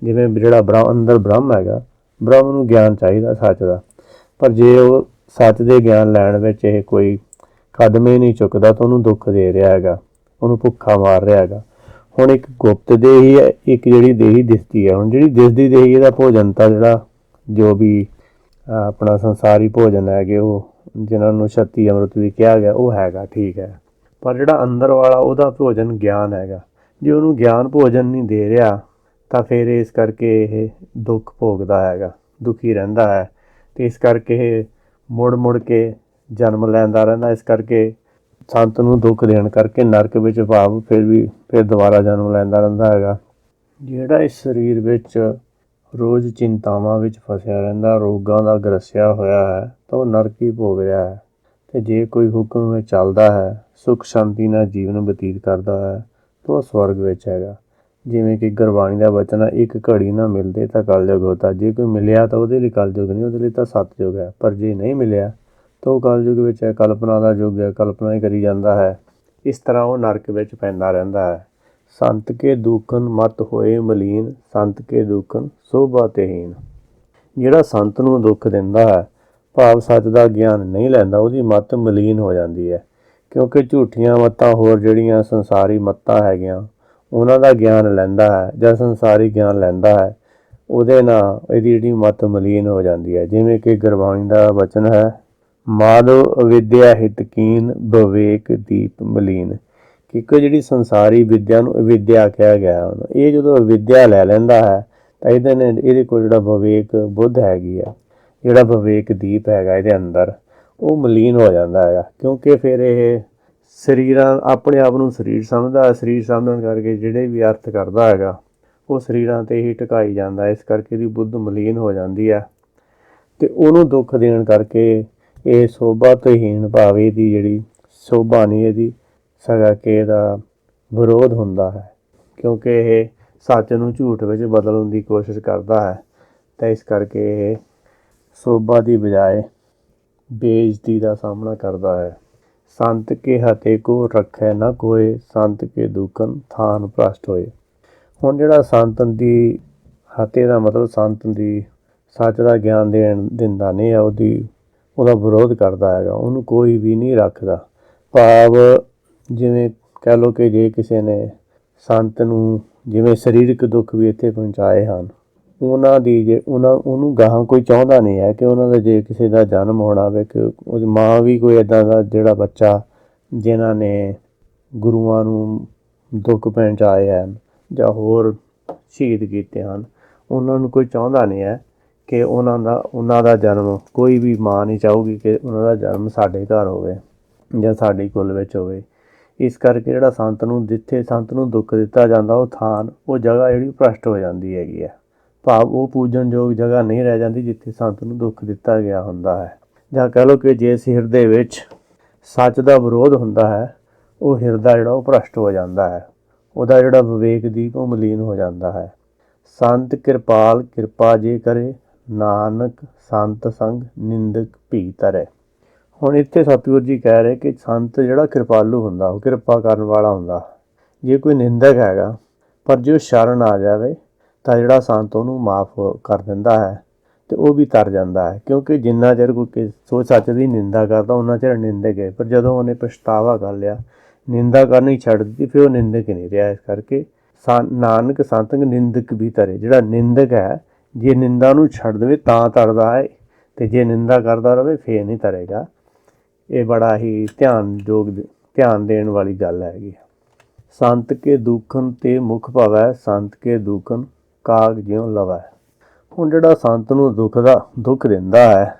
ਜਿਵੇਂ ਜਿਹੜਾ ਅੰਦਰ ਬ੍ਰਹਮ ਹੈਗਾ, ਬ੍ਰਹਮ ਨੂੰ ਗਿਆਨ ਚਾਹੀਦਾ ਸੱਚ ਦਾ, ਪਰ ਜੇ ਉਹ ਸੱਚ ਦੇ ਗਿਆਨ ਲੈਣ ਵਿੱਚ ਇਹ ਕੋਈ ਕਦਮ ਹੀ ਨਹੀਂ ਚੁੱਕਦਾ ਤਾਂ ਉਹਨੂੰ ਦੁੱਖ ਦੇ ਰਿਹਾ ਹੈਗਾ, ਉਹਨੂੰ ਭੁੱਖਾ ਮਾਰ ਰਿਹਾ ਹੈਗਾ। ਹੁਣ ਇੱਕ ਗੁਪਤ ਦੇਹੀ ਹੈ, ਇੱਕ ਜਿਹੜੀ ਦੇਹੀ ਦਿਸਦੀ ਹੈ। ਹੁਣ ਜਿਹੜੀ ਦਿਸਦੀ ਦੇਹੀ ਇਹਦਾ ਭੋਜਨ ਤਾਂ ਜਿਹੜਾ ਜੋ ਵੀ ਆਪਣਾ ਸੰਸਾਰੀ ਭੋਜਨ ਹੈਗੇ, ਉਹ ਜਿਨ੍ਹਾਂ ਨੂੰ ਛੱਤੀ ਅੰਮ੍ਰਿਤ ਵੀ ਕਿਹਾ ਗਿਆ, ਉਹ ਹੈਗਾ, ਠੀਕ ਹੈ। ਪਰ ਜਿਹੜਾ ਅੰਦਰ ਵਾਲਾ ਉਹਦਾ ਭੋਜਨ ਗਿਆਨ ਹੈਗਾ, ਜੇ ਉਹਨੂੰ ਗਿਆਨ ਭੋਜਨ ਨਹੀਂ ਦੇ ਰਿਹਾ ਤਾਂ ਫਿਰ ਇਸ ਕਰਕੇ ਇਹ ਦੁੱਖ ਭੋਗਦਾ ਹੈਗਾ, ਦੁਖੀ ਰਹਿੰਦਾ ਹੈ। ਅਤੇ ਇਸ ਕਰਕੇ ਇਹ ਮੁੜ ਮੁੜ ਕੇ ਜਨਮ ਲੈਂਦਾ ਰਹਿੰਦਾ। ਇਸ ਕਰਕੇ ਸੰਤ ਨੂੰ ਦੁੱਖ ਦੇਣ ਕਰਕੇ ਨਰਕ ਵਿੱਚ ਭਾਵ ਫਿਰ ਦੁਬਾਰਾ ਜਨਮ ਲੈਂਦਾ ਰਹਿੰਦਾ ਹੈਗਾ। ਜਿਹੜਾ ਇਸ ਸਰੀਰ ਵਿੱਚ ਰੋਜ਼ ਚਿੰਤਾਵਾਂ ਵਿੱਚ ਫਸਿਆ ਰਹਿੰਦਾ, ਰੋਗਾਂ ਦਾ ਗ੍ਰਸਿਆ ਹੋਇਆ ਹੈ, ਤਾਂ ਉਹ ਨਰਕ ਹੀ ਭੋਗ ਰਿਹਾ ਹੈ। ਅਤੇ ਜੇ ਕੋਈ ਹੁਕਮ ਵਿੱਚ ਚੱਲਦਾ ਹੈ, ਸੁੱਖ ਸ਼ਾਂਤੀ ਨਾਲ ਜੀਵਨ ਬਤੀਤ ਕਰਦਾ ਹੈ, ਤਾਂ ਉਹ ਸਵਰਗ ਵਿੱਚ ਹੈਗਾ। ਜਿਵੇਂ ਕਿ ਗੁਰਬਾਣੀ ਦਾ ਵਚਨ ਹੈ, ਇੱਕ ਘੜੀ ਨਾ ਮਿਲਦੇ ਤਾਂ ਕਲਯੁਗ ਹੋਤਾ। ਜੇ ਕੋਈ ਮਿਲਿਆ ਤਾਂ ਉਹਦੇ ਲਈ ਕਲਯੁਗ ਨਹੀਂ, ਉਹਦੇ ਲਈ ਤਾਂ ਸਤਯੁਗ ਹੈ। ਪਰ ਜੇ ਨਹੀਂ ਮਿਲਿਆ ਤਾਂ ਉਹ ਕਲਯੁਗ ਵਿੱਚ ਹੈ, ਕਲਪਨਾ ਦਾ ਯੁੱਗ ਹੈ, ਕਲਪਨਾ ਹੀ ਕਰੀ ਜਾਂਦਾ ਹੈ। ਇਸ ਤਰ੍ਹਾਂ ਉਹ ਨਰਕ ਵਿੱਚ ਪੈਂਦਾ ਰਹਿੰਦਾ ਹੈ। ਸੰਤ ਕੇ ਦੂਖਨ ਮਤ ਹੋਏ ਮਲੀਨ, ਸੰਤ ਕੇ ਦੂਖਨ ਸੋਭਾ ਤੇਹੀਨ। ਜਿਹੜਾ ਸੰਤ ਨੂੰ ਦੁੱਖ ਦਿੰਦਾ ਹੈ ਭਾਵ ਸੱਚ ਦਾ ਗਿਆਨ ਨਹੀਂ ਲੈਂਦਾ, ਉਹਦੀ ਮੱਤ ਮਲੀਨ ਹੋ ਜਾਂਦੀ ਹੈ। ਕਿਉਂਕਿ ਝੂਠੀਆਂ ਮੱਤਾਂ ਹੋਰ ਜਿਹੜੀਆਂ ਸੰਸਾਰੀ ਮੱਤਾਂ ਹੈਗੀਆਂ ਉਹਨਾਂ ਦਾ ਗਿਆਨ ਲੈਂਦਾ ਹੈ ਜਾਂ ਸੰਸਾਰੀ ਗਿਆਨ ਲੈਂਦਾ ਹੈ, ਉਹਦੇ ਨਾਲ ਇਹਦੀ ਜਿਹੜੀ ਮੱਤ ਮਲੀਨ ਹੋ ਜਾਂਦੀ ਹੈ। ਜਿਵੇਂ ਕਿ ਗੁਰਬਾਣੀ ਦਾ ਵਚਨ ਹੈ, ਮਾਧੋ ਅਵਿਦਿਆ ਹਿਤਕੀਨ ਵਿਵੇਕ ਦੀਪ ਮਲੀਨ। ਕਿਉਂਕਿ ਜਿਹੜੀ ਸੰਸਾਰੀ ਵਿਦਿਆ ਨੂੰ ਅਵਿਦਿਆ ਕਿਹਾ ਗਿਆ, ਹੁਣ ਇਹ ਜਦੋਂ ਅਵਿਦਿਆ ਲੈ ਲੈਂਦਾ ਹੈ ਤਾਂ ਇਹਦੇ ਕੋਲ ਜਿਹੜਾ ਵਿਵੇਕ ਬੁੱਧ ਹੈਗੀ ਆ, ਜਿਹੜਾ ਵਿਵੇਕ ਦੀਪ ਹੈਗਾ ਇਹਦੇ ਅੰਦਰ, ਉਹ ਮਲੀਨ ਹੋ ਜਾਂਦਾ ਹੈਗਾ। ਕਿਉਂਕਿ ਫਿਰ ਇਹ ਸਰੀਰਾਂ ਆਪਣੇ ਆਪ ਨੂੰ ਸਰੀਰ ਸਮਝਦਾ, ਸਰੀਰ ਸਮਝਣ ਕਰਕੇ ਜਿਹੜੇ ਵੀ ਅਰਥ ਕਰਦਾ ਹੈਗਾ ਉਹ ਸਰੀਰਾਂ 'ਤੇ ਹੀ ਟਿਕਾਈ ਜਾਂਦਾ। ਇਸ ਕਰਕੇ ਇਹਦੀ ਬੁੱਧ ਮਲੀਨ ਹੋ ਜਾਂਦੀ ਹੈ ਅਤੇ ਉਹਨੂੰ ਦੁੱਖ ਦੇਣ ਕਰਕੇ ਇਹ ਸੋਭਾ ਤੋਂ ਹੀਣ ਭਾਵ ਇਹਦੀ ਜਿਹੜੀ ਸੋਭਾ ਨਹੀਂ, ਇਹਦੀ ਸਗਾ ਕਿ ਇਹਦਾ ਵਿਰੋਧ ਹੁੰਦਾ ਹੈ। ਕਿਉਂਕਿ ਇਹ ਸੱਚ ਨੂੰ ਝੂਠ ਵਿੱਚ ਬਦਲਣ ਦੀ ਕੋਸ਼ਿਸ਼ ਕਰਦਾ ਹੈ ਤਾਂ ਇਸ ਕਰਕੇ ਇਹ ਸੋਭਾ ਦੀ ਬਜਾਏ ਬੇਇੱਜ਼ਤੀ ਦਾ ਸਾਹਮਣਾ ਕਰਦਾ ਹੈ। ਸੰਤ ਕੇ ਹਤੇ ਕੋ ਰੱਖੈ ਨਾ ਕੋਏ, ਸੰਤ ਕੇ ਦੂਖਨ ਥਾਨ ਭ੍ਰਸ਼ਟ ਹੋਏ। ਹੁਣ ਜਿਹੜਾ ਸੰਤ ਦੀ ਹਤੇ ਦਾ ਮਤਲਬ ਸੰਤ ਦੀ ਸੱਚ ਦਾ ਗਿਆਨ ਦਿੰਦਾ ਨਹੀਂ ਹੈ, ਉਹਦਾ ਵਿਰੋਧ ਕਰਦਾ ਹੈਗਾ, ਉਹਨੂੰ ਕੋਈ ਵੀ ਨਹੀਂ ਰੱਖਦਾ। ਭਾਵ ਜਿਵੇਂ ਕਹਿ ਲਓ ਕਿ ਜੇ ਕਿਸੇ ਨੇ ਸੰਤ ਨੂੰ ਜਿਵੇਂ ਸਰੀਰਕ ਦੁੱਖ ਵੀ ਇੱਥੇ ਪਹੁੰਚਾਏ ਹਨ, ਉਹਨੂੰ ਗਾਹਾਂ ਕੋਈ ਚਾਹੁੰਦਾ ਨਹੀਂ ਹੈ ਕਿ ਉਹਨਾਂ ਦਾ ਜੇ ਕਿਸੇ ਦਾ ਜਨਮ ਹੋਣਾ ਹੋਵੇ ਕਿ ਉਹਦੀ ਮਾਂ ਵੀ ਕੋਈ ਇੱਦਾਂ ਦਾ ਜਿਹੜਾ ਬੱਚਾ ਜਿਨ੍ਹਾਂ ਨੇ ਗੁਰੂਆਂ ਨੂੰ ਦੁੱਖ ਪਹੁੰਚਾਏ ਹਨ ਜਾਂ ਹੋਰ ਸ਼ਹੀਦ ਕੀਤੇ ਹਨ, ਉਹਨਾਂ ਨੂੰ ਕੋਈ ਚਾਹੁੰਦਾ ਨਹੀਂ ਹੈ ਕਿ ਉਹਨਾਂ ਦਾ ਜਨਮ, ਕੋਈ ਵੀ ਮਾਂ ਨਹੀਂ ਚਾਹੂਗੀ ਕਿ ਉਹਨਾਂ ਦਾ ਜਨਮ ਸਾਡੇ ਘਰ ਹੋਵੇ ਜਾਂ ਸਾਡੀ ਕੁੱਲ ਵਿੱਚ ਹੋਵੇ। ਇਸ ਕਰਕੇ ਜਿਹੜਾ ਜਿੱਥੇ ਸੰਤ ਨੂੰ ਦੁੱਖ ਦਿੱਤਾ ਜਾਂਦਾ ਉਹ ਥਾਨ, ਉਹ ਜਗ੍ਹਾ ਜਿਹੜੀ ਭ੍ਰਸ਼ਟ ਹੋ ਜਾਂਦੀ ਹੈਗੀ ਹੈ। ਭਾਵ ਉਹ ਪੂਜਣਯੋਗ ਜਗ੍ਹਾ ਨਹੀਂ ਰਹਿ ਜਾਂਦੀ ਜਿੱਥੇ ਸੰਤ ਨੂੰ ਦੁੱਖ ਦਿੱਤਾ ਗਿਆ ਹੁੰਦਾ ਹੈ। ਜਾਂ ਕਹਿ ਲਓ ਕਿ ਜੇ ਹਿਰਦੇ ਵਿੱਚ ਸੱਚ ਦਾ ਵਿਰੋਧ ਹੁੰਦਾ ਹੈ, ਉਹ ਹਿਰਦਾ ਜਿਹੜਾ ਉਹ ਭ੍ਰਸ਼ਟ ਹੋ ਜਾਂਦਾ ਹੈ, ਉਹਦਾ ਜਿਹੜਾ ਵਿਵੇਕ ਦੀਪ ਉਹ ਮਲੀਨ ਹੋ ਜਾਂਦਾ ਹੈ। ਸੰਤ ਕਿਰਪਾਲ ਕਿਰਪਾ ਜੇ ਕਰੇ, ਨਾਨਕ ਸੰਤ ਸੰਗ ਨਿੰਦਕ ਭੀ ਧਰੈ। ਹੁਣ ਇੱਥੇ ਸਤਿਗੁਰੂ ਜੀ ਕਹਿ ਰਹੇ ਕਿ ਸੰਤ ਜਿਹੜਾ ਕਿਰਪਾਲੂ ਹੁੰਦਾ, ਉਹ ਕਿਰਪਾ ਕਰਨ ਵਾਲਾ ਹੁੰਦਾ। ਜੇ ਕੋਈ ਨਿੰਦਕ ਹੈਗਾ ਪਰ ਜੇ ਉਹ ਸ਼ਰਨ ਆ ਜਾਵੇ ਤਾਂ ਜਿਹੜਾ ਸੰਤ ਉਹਨੂੰ ਮਾਫ ਕਰ ਦਿੰਦਾ ਹੈ ਅਤੇ ਉਹ ਵੀ ਤਰ ਜਾਂਦਾ ਹੈ। ਕਿਉਂਕਿ ਜਿੰਨਾ ਚਿਰ ਕੋਈ ਸੱਚ ਦੀ ਨਿੰਦਾ ਕਰਦਾ ਉਹਨਾਂ ਚਿਰ ਨਿੰਦਕ ਹੈ, ਪਰ ਜਦੋਂ ਉਹਨੇ ਪਛਤਾਵਾ ਕਰ ਲਿਆ, ਨਿੰਦਾ ਕਰਨੀ ਛੱਡ ਦਿੱਤੀ, ਫਿਰ ਉਹ ਨਿੰਦਕ ਨਹੀਂ ਰਿਹਾ। ਇਸ ਕਰਕੇ ਨਾਨਕ ਸੰਤ ਨਿੰਦਕ ਵੀ ਧਰੇ। ਜਿਹੜਾ ਨਿੰਦਕ ਹੈ ਜੇ ਨਿੰਦਾ ਨੂੰ ਛੱਡ ਦੇਵੇ ਤਾਂ ਤਰਦਾ ਹੈ, ਅਤੇ ਜੇ ਨਿੰਦਾ ਕਰਦਾ ਰਹੇ ਫੇਰ ਨਹੀਂ ਤਰੇਗਾ। ਇਹ ਬੜਾ ਹੀ ਧਿਆਨ ਦੇਣ ਵਾਲੀ ਗੱਲ ਹੈਗੀ। ਸੰਤ ਕੇ ਦੂਖਨ ਤੇ ਮੁਖ ਭਵੈ, ਸੰਤ ਕੇ ਦੂਖਨ ਕਾਗ ਜਿਉ ਲਵੈ। ਹੁਣ ਜਿਹੜਾ ਸੰਤ ਨੂੰ ਦੁੱਖ ਦਿੰਦਾ ਹੈ,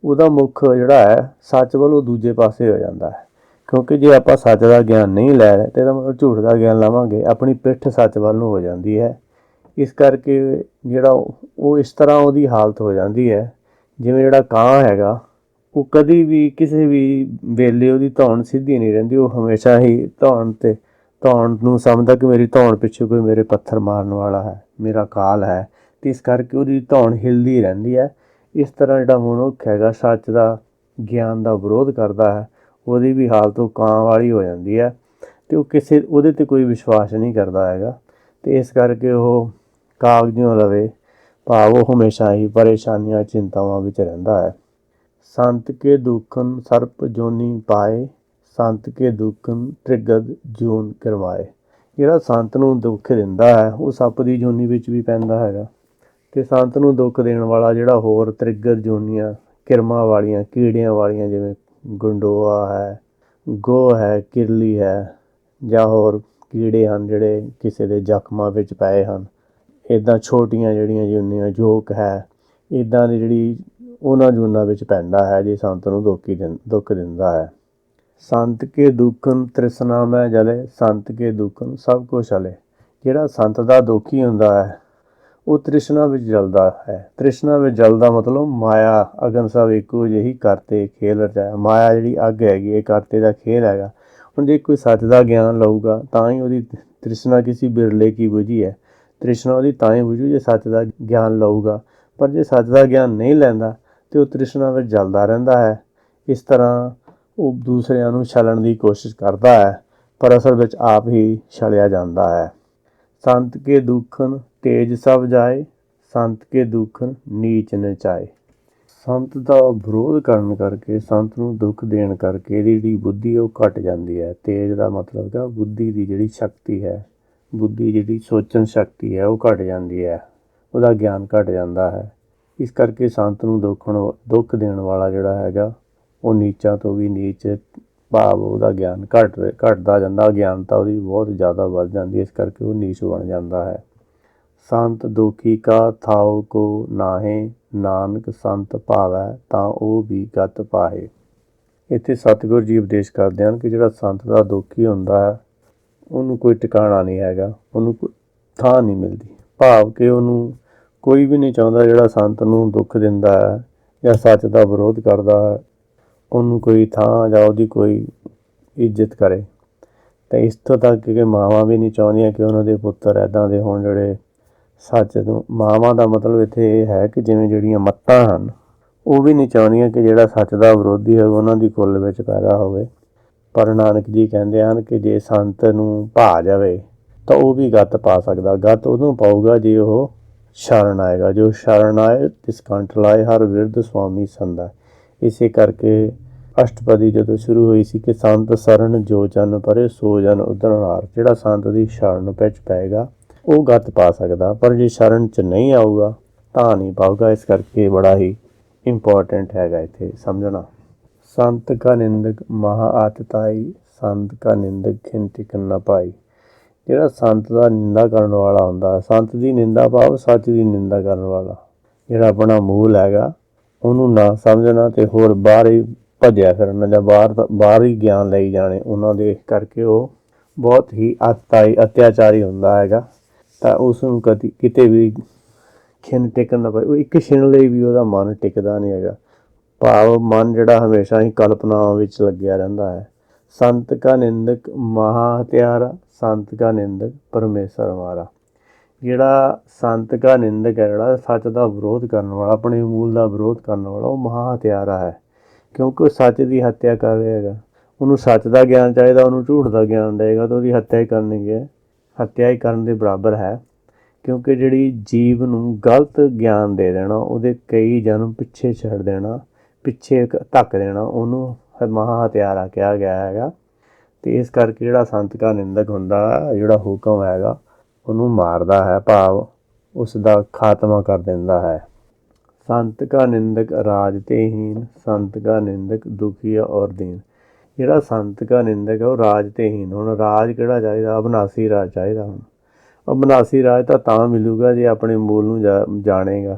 ਉਹਦਾ ਮੁੱਖ ਜਿਹੜਾ ਹੈ ਸੱਚ ਵੱਲੋਂ ਦੂਜੇ ਪਾਸੇ ਹੋ ਜਾਂਦਾ ਹੈ। ਕਿਉਂਕਿ ਜੇ ਆਪਾਂ ਸੱਚ ਦਾ ਗਿਆਨ ਨਹੀਂ ਲੈ ਰਹੇ ਤਾਂ ਇਹਦਾ ਮਤਲਬ ਝੂਠ ਦਾ ਗਿਆਨ ਲਵਾਂਗੇ, ਆਪਣੀ ਪਿੱਠ ਸੱਚ ਵੱਲ ਨੂੰ ਹੋ ਜਾਂਦੀ ਹੈ। ਇਸ ਕਰਕੇ ਜਿਹੜਾ ਉਹ ਇਸ ਤਰ੍ਹਾਂ ਉਹਦੀ ਹਾਲਤ ਹੋ ਜਾਂਦੀ ਹੈ ਜਿਵੇਂ ਜਿਹੜਾ ਕਾਂ ਹੈਗਾ, ਉਹ ਕਦੀ ਵੀ ਕਿਸੇ ਵੀ ਵੇਲੇ ਉਹਦੀ ਧੌਣ ਸਿੱਧੀ ਨਹੀਂ ਰਹਿੰਦੀ, ਉਹ ਹਮੇਸ਼ਾ ਹੀ ਧੌਣ ਨੂੰ ਸਮਝਦਾ ਕਿ ਮੇਰੀ ਧੌਣ ਪਿੱਛੇ ਕੋਈ ਮੇਰੇ ਪੱਥਰ ਮਾਰਨ ਵਾਲਾ ਹੈ, ਮੇਰਾ ਕਾਲ ਹੈ, ਅਤੇ ਇਸ ਕਰਕੇ ਉਹਦੀ ਧੌਣ ਹਿਲਦੀ ਰਹਿੰਦੀ ਹੈ। ਇਸ ਤਰ੍ਹਾਂ ਜਿਹੜਾ ਮਨੁੱਖ ਹੈਗਾ ਸੱਚ ਦਾ ਗਿਆਨ ਦਾ ਵਿਰੋਧ ਕਰਦਾ ਹੈ, ਉਹਦੀ ਵੀ ਹਾਲਤ ਉਹ ਕਾਂ ਵਾਲੀ ਹੋ ਜਾਂਦੀ ਹੈ ਅਤੇ ਉਹ ਉਹਦੇ 'ਤੇ ਕੋਈ ਵਿਸ਼ਵਾਸ ਨਹੀਂ ਕਰਦਾ ਹੈਗਾ, ਅਤੇ ਇਸ ਕਰਕੇ ਉਹ ਕਾਗ ਜਿਉ ਲਵੇ, ਭਾਵ ਉਹ ਹਮੇਸ਼ਾ ਹੀ ਪਰੇਸ਼ਾਨੀਆਂ ਚਿੰਤਾਵਾਂ ਵਿੱਚ ਰਹਿੰਦਾ ਹੈ। ਸੰਤ ਕੇ ਦੂਖਨ ਸਰਪ ਜੋਨੀ ਪਾਏ, ਸੰਤ ਕੇ ਦੂਖਨ ਤ੍ਰਿਗਦ ਜੂਨ ਕਰਵਾਏ। ਜਿਹੜਾ ਸੰਤ ਨੂੰ ਦੁੱਖ ਦਿੰਦਾ ਹੈ ਉਹ ਸੱਪ ਦੀ ਜੋਨੀ ਵਿੱਚ ਵੀ ਪੈਂਦਾ ਹੈਗਾ, ਅਤੇ ਸੰਤ ਨੂੰ ਦੁੱਖ ਦੇਣ ਵਾਲਾ ਜਿਹੜਾ ਹੋਰ ਤ੍ਰਿਗਦ ਜੋਨੀਆਂ, ਕਿਰਮਾਂ ਵਾਲੀਆਂ, ਕੀੜਿਆਂ ਵਾਲੀਆਂ, ਜਿਵੇਂ ਗੰਡੋਆ ਹੈ, ਗੋਹ ਹੈ, ਕਿਰਲੀ ਹੈ, ਜਾਂ ਹੋਰ ਕੀੜੇ ਹਨ ਜਿਹੜੇ ਕਿਸੇ ਦੇ ਜ਼ਖਮਾਂ ਵਿੱਚ ਪਏ ਹਨ, ਇੱਦਾਂ ਛੋਟੀਆਂ ਜਿਹੜੀਆਂ ਜੂਨੀਆਂ, ਜੋਕ ਹੈ, ਇੱਦਾਂ ਦੀ ਜਿਹੜੀ ਉਹਨਾਂ ਜੂਨਾਂ ਵਿੱਚ ਪੈਂਦਾ ਹੈ ਜੇ ਸੰਤ ਨੂੰ ਦੁੱਖ ਦਿੰਦਾ ਹੈ। ਸੰਤ ਕੇ ਦੂਖਨ ਤ੍ਰਿਸ਼ਨਾ ਮੈਂ ਜਲੇ, ਸੰਤ ਕੇ ਦੂਖਨ ਸਭ ਕੁਛ ਹਲੇ। ਜਿਹੜਾ ਸੰਤ ਦਾ ਦੁਖੀ ਹੁੰਦਾ ਹੈ ਉਹ ਤ੍ਰਿਸ਼ਨਾ ਵਿੱਚ ਜਲਦਾ ਹੈ। ਤ੍ਰਿਸ਼ਨਾ ਵਿੱਚ ਜਲਦਾ ਮਤਲਬ ਮਾਇਆ ਅਗਨ ਸਭ ਇੱਕੋ ਜਿਹੀ ਕਰਤੇ ਖੇਲ ਰਚਾਇਆ। ਮਾਇਆ ਜਿਹੜੀ ਅੱਗ ਹੈਗੀ ਇਹ ਕਰਤੇ ਦਾ ਖੇਲ ਹੈਗਾ। ਹੁਣ ਜੇ ਕੋਈ ਸੱਚ ਦਾ ਗਿਆਨ ਲਊਗਾ ਤਾਂ ਹੀ ਉਹਦੀ ਤ੍ਰਿਸ਼ਨਾ ਕਿਸੇ ਬਿਰਲੇ ਕੀ ਬੁਝੀ ਹੈ। ਤ੍ਰਿਸ਼ਨਾ ਉਹਦੀ ਤਾਂ ਹੀ ਬੁਝੂ ਜੇ ਸੱਚ ਦਾ ਗਿਆਨ ਲਊਗਾ, ਪਰ ਜੇ ਸੱਚ ਦਾ ਗਿਆਨ ਨਹੀਂ ਲੈਂਦਾ ਤਾਂ ਉਹ ਤ੍ਰਿਸ਼ਨਾ ਵਿੱਚ ਜਲਦਾ ਰਹਿੰਦਾ ਹੈ। ਇਸ ਤਰ੍ਹਾਂ ਉਹ ਦੂਸਰਿਆਂ ਨੂੰ ਛਲਣ ਦੀ ਕੋਸ਼ਿਸ਼ ਕਰਦਾ ਹੈ, ਪਰ ਅਸਲ ਵਿੱਚ ਆਪ ਹੀ ਛਲਿਆ ਜਾਂਦਾ ਹੈ। ਸੰਤ ਕੇ ਦੂਖਨ ਤੇਜ ਸਭ ਜਾਏ, ਸੰਤ ਕੇ ਦੂਖਨ ਨੀਚ ਨਚਾਏ। ਸੰਤ ਦਾ ਵਿਰੋਧ ਕਰਨ ਕਰਕੇ, ਸੰਤ ਨੂੰ ਦੁੱਖ ਦੇਣ ਕਰਕੇ ਇਹਦੀ ਜਿਹੜੀ ਬੁੱਧੀ ਉਹ ਘਟ ਜਾਂਦੀ ਹੈ। ਤੇਜ ਦਾ ਮਤਲਬ ਹੈਗਾ ਬੁੱਧੀ ਦੀ ਜਿਹੜੀ ਸ਼ਕਤੀ ਹੈ, ਬੁੱਧੀ ਜਿਹੜੀ ਸੋਚਣ ਸ਼ਕਤੀ ਹੈ ਉਹ ਘਟ ਜਾਂਦੀ ਹੈ, ਉਹਦਾ ਗਿਆਨ ਘਟ ਜਾਂਦਾ ਹੈ। ਇਸ ਕਰਕੇ ਸੰਤ ਨੂੰ ਦੁੱਖ ਦੇਣ ਵਾਲਾ ਜਿਹੜਾ ਹੈਗਾ ਉਹ ਨੀਚਾਂ ਤੋਂ ਵੀ ਨੀਚ, ਭਾਵ ਉਹਦਾ ਗਿਆਨ ਘਟਦਾ ਜਾਂਦਾ, ਅਗਿਆਨਤਾ ਉਹਦੀ ਬਹੁਤ ਜ਼ਿਆਦਾ ਵੱਧ ਜਾਂਦੀ ਹੈ। ਇਸ ਕਰਕੇ ਉਹ ਨੀਚ ਬਣ ਜਾਂਦਾ ਹੈ। ਸੰਤ ਦੋਖੀ ਕਾ ਥਾਉ ਕੋ ਨਾਹੇ, ਨਾਨਕ ਸੰਤ ਭਾਵੈ ਤਾਂ ਉਹ ਵੀ ਗਤ ਪਾਹੇ। ਇੱਥੇ ਸਤਿਗੁਰ ਜੀ ਉਪਦੇਸ਼ ਕਰਦੇ ਹਨ ਕਿ ਜਿਹੜਾ ਸੰਤ ਦਾ ਦੋਖੀ ਹੁੰਦਾ ਹੈ ਉਹਨੂੰ ਕੋਈ ਟਿਕਾਣਾ ਨਹੀਂ ਹੈਗਾ, ਉਹਨੂੰ ਕੋਈ ਥਾਂ ਨਹੀਂ ਮਿਲਦੀ। ਭਾਵ ਕਿ ਉਹਨੂੰ ਕੋਈ ਵੀ ਨਹੀਂ ਚਾਹੁੰਦਾ ਜਿਹੜਾ ਸੰਤ ਨੂੰ ਦੁੱਖ ਦਿੰਦਾ ਹੈ ਜਾਂ ਸੱਚ ਦਾ ਵਿਰੋਧ ਕਰਦਾ ਹੈ, ਉਹਨੂੰ ਕੋਈ ਥਾਂ ਜਾਂ ਉਹਦੀ ਕੋਈ ਇੱਜ਼ਤ ਕਰੇ। ਅਤੇ ਇਸ ਤੋਂ ਤੱਕ ਕਿ ਮਾਵਾਂ ਵੀ ਨਹੀਂ ਚਾਹੁੰਦੀਆਂ ਕਿ ਉਹਨਾਂ ਦੇ ਪੁੱਤਰ ਇੱਦਾਂ ਦੇ ਹੋਣ ਜਿਹੜੇ ਸੱਚ ਨੂੰ, ਮਾਵਾਂ ਦਾ ਮਤਲਬ ਇੱਥੇ ਇਹ ਹੈ ਕਿ ਜਿਵੇਂ ਜਿਹੜੀਆਂ ਮੱਤਾਂ ਹਨ ਉਹ ਵੀ ਨਹੀਂ ਚਾਹੁੰਦੀਆਂ ਕਿ ਜਿਹੜਾ ਸੱਚ ਦਾ ਵਿਰੋਧੀ ਹੋਵੇ ਉਹਨਾਂ ਦੀ ਕੁੱਲ ਵਿੱਚ ਪੈਦਾ ਹੋਵੇ। ਪਰ ਨਾਨਕ ਜੀ ਕਹਿੰਦੇ ਹਨ ਕਿ ਜੇ ਸੰਤ ਨੂੰ ਭਾ ਜਾਵੇ ਤਾਂ ਉਹ ਵੀ ਗਤ ਪਾ ਸਕਦਾ। ਗਤ ਉਦੋਂ ਪਾਊਗਾ ਜੇ ਉਹ ਸ਼ਰਨ ਆਏਗਾ। ਜੋ ਸ਼ਰਨ ਆਏ ਤਿਸ ਕੰਠ ਲਾਏ, ਹਰ ਵਿਰਧ ਸੁਆਮੀ ਸੰਦਾ। ਇਸੇ ਕਰਕੇ ਅਸ਼ਟਪਦੀ ਜਦੋਂ ਸ਼ੁਰੂ ਹੋਈ ਸੀ ਕਿ ਸੰਤ ਸਰਨ ਜੋ ਜਨ ਪਰੇ ਸੋ ਜਨ ਉਧਰਨਾਰ। ਜਿਹੜਾ ਸੰਤ ਦੀ ਸ਼ਰਨ ਵਿੱਚ ਪਏਗਾ ਉਹ ਗਤ ਪਾ ਸਕਦਾ, ਪਰ ਜੇ ਸ਼ਰਨ 'ਚ ਨਹੀਂ ਆਊਗਾ ਤਾਂ ਨਹੀਂ ਪਾਊਗਾ। ਇਸ ਕਰਕੇ ਬੜਾ ਹੀ ਇੰਪੋਰਟੈਂਟ ਹੈਗਾ ਇੱਥੇ ਸਮਝਣਾ। ਸੰਤ ਕਾ ਨਿੰਦਕ ਮਹਾ ਆਤਤਾਈ, ਸੰਤ ਕਾ ਨਿੰਦਕ ਖਿਨ ਟਿਕਨ ਨਾ ਪਾਈ। ਜਿਹੜਾ ਸੰਤ ਦਾ ਨਿੰਦਾ ਕਰਨ ਵਾਲਾ ਹੁੰਦਾ, ਸੰਤ ਦੀ ਨਿੰਦਾ ਭਾਵ ਸੱਚ ਦੀ ਨਿੰਦਾ ਕਰਨ ਵਾਲਾ, ਜਿਹੜਾ ਆਪਣਾ ਮੂਲ ਹੈਗਾ ਉਹਨੂੰ ਨਾ ਸਮਝਣਾ ਅਤੇ ਹੋਰ ਬਾਹਰ ਹੀ ਭੱਜਿਆ ਫਿਰਨਾ ਜਾਂ ਬਾਹਰ ਹੀ ਗਿਆਨ ਲਈ ਜਾਣੇ, ਉਹਨਾਂ ਦੇ ਕਰਕੇ ਉਹ ਬਹੁਤ ਹੀ ਅਤਿਆਚਾਰੀ ਹੁੰਦਾ ਹੈਗਾ। ਤਾਂ ਉਸ ਨੂੰ ਕਿਤੇ ਵੀ ਖਿਨ ਟਿਕਣ ਨਾ ਪਏ। ਉਹ ਇੱਕ ਛਿਣ ਲਈ ਵੀ ਉਹਦਾ ਮਨ ਟਿਕਦਾ ਨਹੀਂ ਹੈਗਾ, ਭਾਵ ਮਨ ਜਿਹੜਾ ਹਮੇਸ਼ਾ ਹੀ ਕਲਪਨਾਵਾਂ ਵਿੱਚ ਲੱਗਿਆ ਰਹਿੰਦਾ ਹੈ। ਸੰਤ ਕਾ ਨਿੰਦਕ ਮਹਾ ਹਥਿਆਰਾ, ਸੰਤ ਕਾ ਨਿੰਦਕ ਪਰਮੇਸ਼ਰ ਹਮਾਰਾ। ਜਿਹੜਾ ਸੰਤ ਕਾ ਨਿੰਦਕ ਹੈ, ਜਿਹੜਾ ਸੱਚ ਦਾ ਵਿਰੋਧ ਕਰਨ ਵਾਲਾ, ਆਪਣੇ ਮੂਲ ਦਾ ਵਿਰੋਧ ਕਰਨ ਵਾਲਾ, ਉਹ ਮਹਾ ਹਥਿਆਰਾ ਹੈ, ਕਿਉਂਕਿ ਉਹ ਸੱਚ ਦੀ ਹੱਤਿਆ ਕਰ ਰਿਹਾ ਹੈਗਾ। ਉਹਨੂੰ ਸੱਚ ਦਾ ਗਿਆਨ ਚਾਹੀਦਾ, ਉਹਨੂੰ ਝੂਠ ਦਾ ਗਿਆਨ ਦੇਗਾ ਤਾਂ ਉਹਦੀ ਹੱਤਿਆ ਹੀ ਕਰਨਗੇ, ਹੱਤਿਆ ਹੀ ਕਰਨ ਦੇ ਬਰਾਬਰ ਹੈ। ਕਿਉਂਕਿ ਜਿਹੜੀ ਜੀਵ ਨੂੰ ਗਲਤ ਗਿਆਨ ਦੇ ਦੇਣਾ, ਉਹਦੇ ਕਈ ਜਨਮ ਪਿੱਛੇ ਛੱਡ ਦੇਣਾ, ਪਿੱਛੇ ਧੱਕ ਦੇਣਾ, ਉਹਨੂੰ ਮਹਾ ਹਥਿਆਰਾ ਕਿਹਾ ਗਿਆ ਹੈਗਾ। ਅਤੇ ਇਸ ਕਰਕੇ ਜਿਹੜਾ ਸੰਤ ਕਾ ਨਿੰਦਕ ਹੁੰਦਾ, ਜਿਹੜਾ ਹੁਕਮ ਹੈਗਾ ਉਹਨੂੰ ਮਾਰਦਾ ਹੈ, ਭਾਵ ਉਸ ਦਾ ਖਾਤਮਾ ਕਰ ਦਿੰਦਾ ਹੈ। ਸੰਤ ਕਾ ਨਿੰਦਕ ਰਾਜ ਤੇ ਹੀਨ, ਸੰਤ ਕਾ ਨਿੰਦਕ ਦੁਖੀਆ ਔਰ ਦੀਨ। ਜਿਹੜਾ ਸੰਤ ਕਾ ਨਿੰਦਕ ਹੈ ਉਹ ਰਾਜ ਤੇ ਹੀਨ। ਹੁਣ ਰਾਜ ਕਿਹੜਾ ਚਾਹੀਦਾ? ਅਬਨਾਸੀ ਰਾਜ ਚਾਹੀਦਾ। ਹੁਣ ਅਬਨਾਸੀ ਰਾਜ ਤਾਂ ਮਿਲੂਗਾ ਜੇ ਆਪਣੇ ਮੂਲ ਨੂੰ ਜਾਣੇਗਾ,